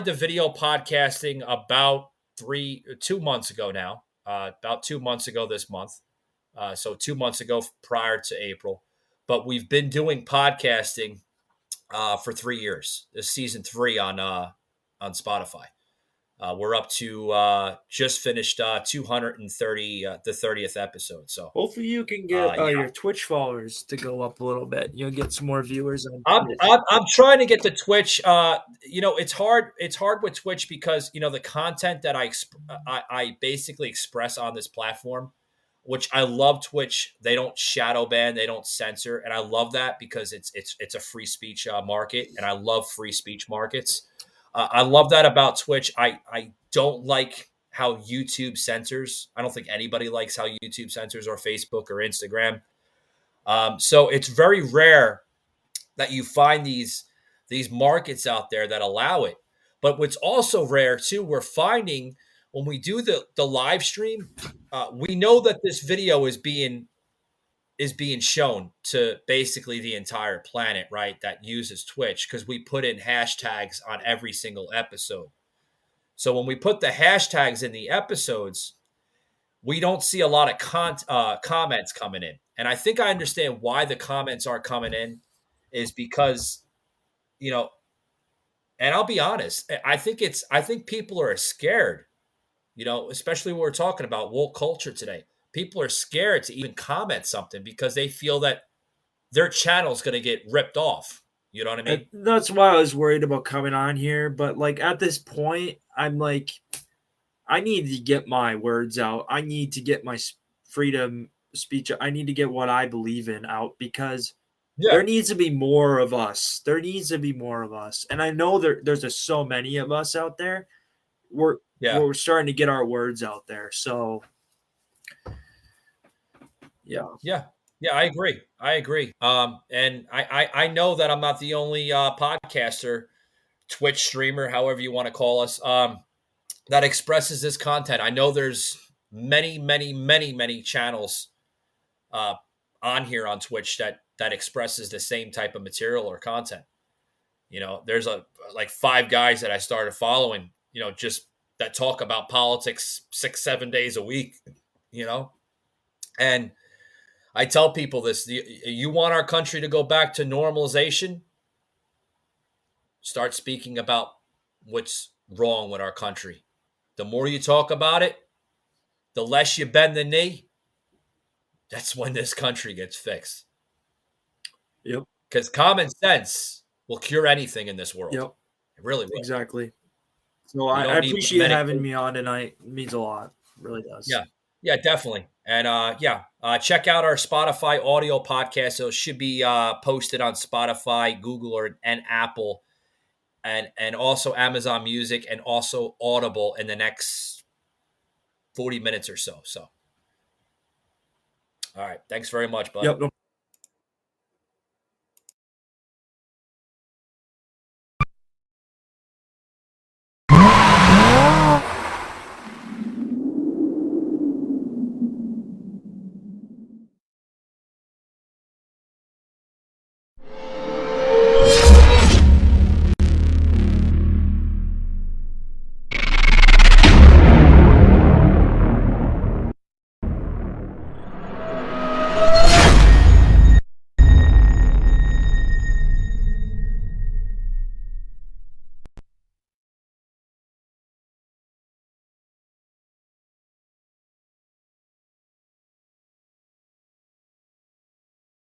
the video podcasting about 2 months ago now. About 2 months ago this month. So 2 months ago prior to April. But we've been doing podcasting for 3 years. This is season 3 on Spotify. We're up to just finished 230 the 30th episode. So hopefully you can get your Twitch followers to go up a little bit. You'll get some more viewers on I'm trying to get the Twitch. It's hard. It's hard with Twitch because the content that I basically express on this platform, which I love Twitch. They don't shadow ban, they don't censor, and I love that because it's a free speech market, and I love free speech markets. I love that about Twitch. I don't like how YouTube censors. I don't think anybody likes how YouTube censors, or Facebook or Instagram. So it's very rare that you find these markets out there that allow it. But what's also rare too, we're finding when we do the live stream, we know that this video is being is being shown to basically the entire planet, right, that uses Twitch, because we put in hashtags on every single episode. So when we put the hashtags in the episodes, we don't see a lot of comments coming in. And I think I understand why the comments are coming in is because, you know, and I'll be honest, I think people are scared, you know, especially when we're talking about woke culture today. People are scared to even comment something because they feel that their channel's going to get ripped off. You know what I mean? That's why I was worried about coming on here. But like at this point, I'm like, I need to get my words out. I need to get my freedom speech. I need to get what I believe in out because there needs to be more of us. There needs to be more of us. And I know there's just so many of us out there. We're starting to get our words out there. So yeah, I agree. And I know that I'm not the only podcaster, Twitch streamer, however you want to call us, that expresses this content. I know there's many channels on here on Twitch that expresses the same type of material or content. You know, there's like 5 guys that I started following, you know, just that talk about politics 6-7 days a week, you know, and I tell people this: you want our country to go back to normalization? Start speaking about what's wrong with our country. The more you talk about it, the less you bend the knee. That's when this country gets fixed. Yep. Because common sense will cure anything in this world. Yep. It really will. Exactly. So I appreciate having me on tonight. It means a lot. It really does. Yeah, definitely. And check out our Spotify audio podcast. So it should be posted on Spotify, Google, and Apple, and also Amazon Music, and also Audible in the next 40 minutes or so. So, all right. Thanks very much, bud. Yep.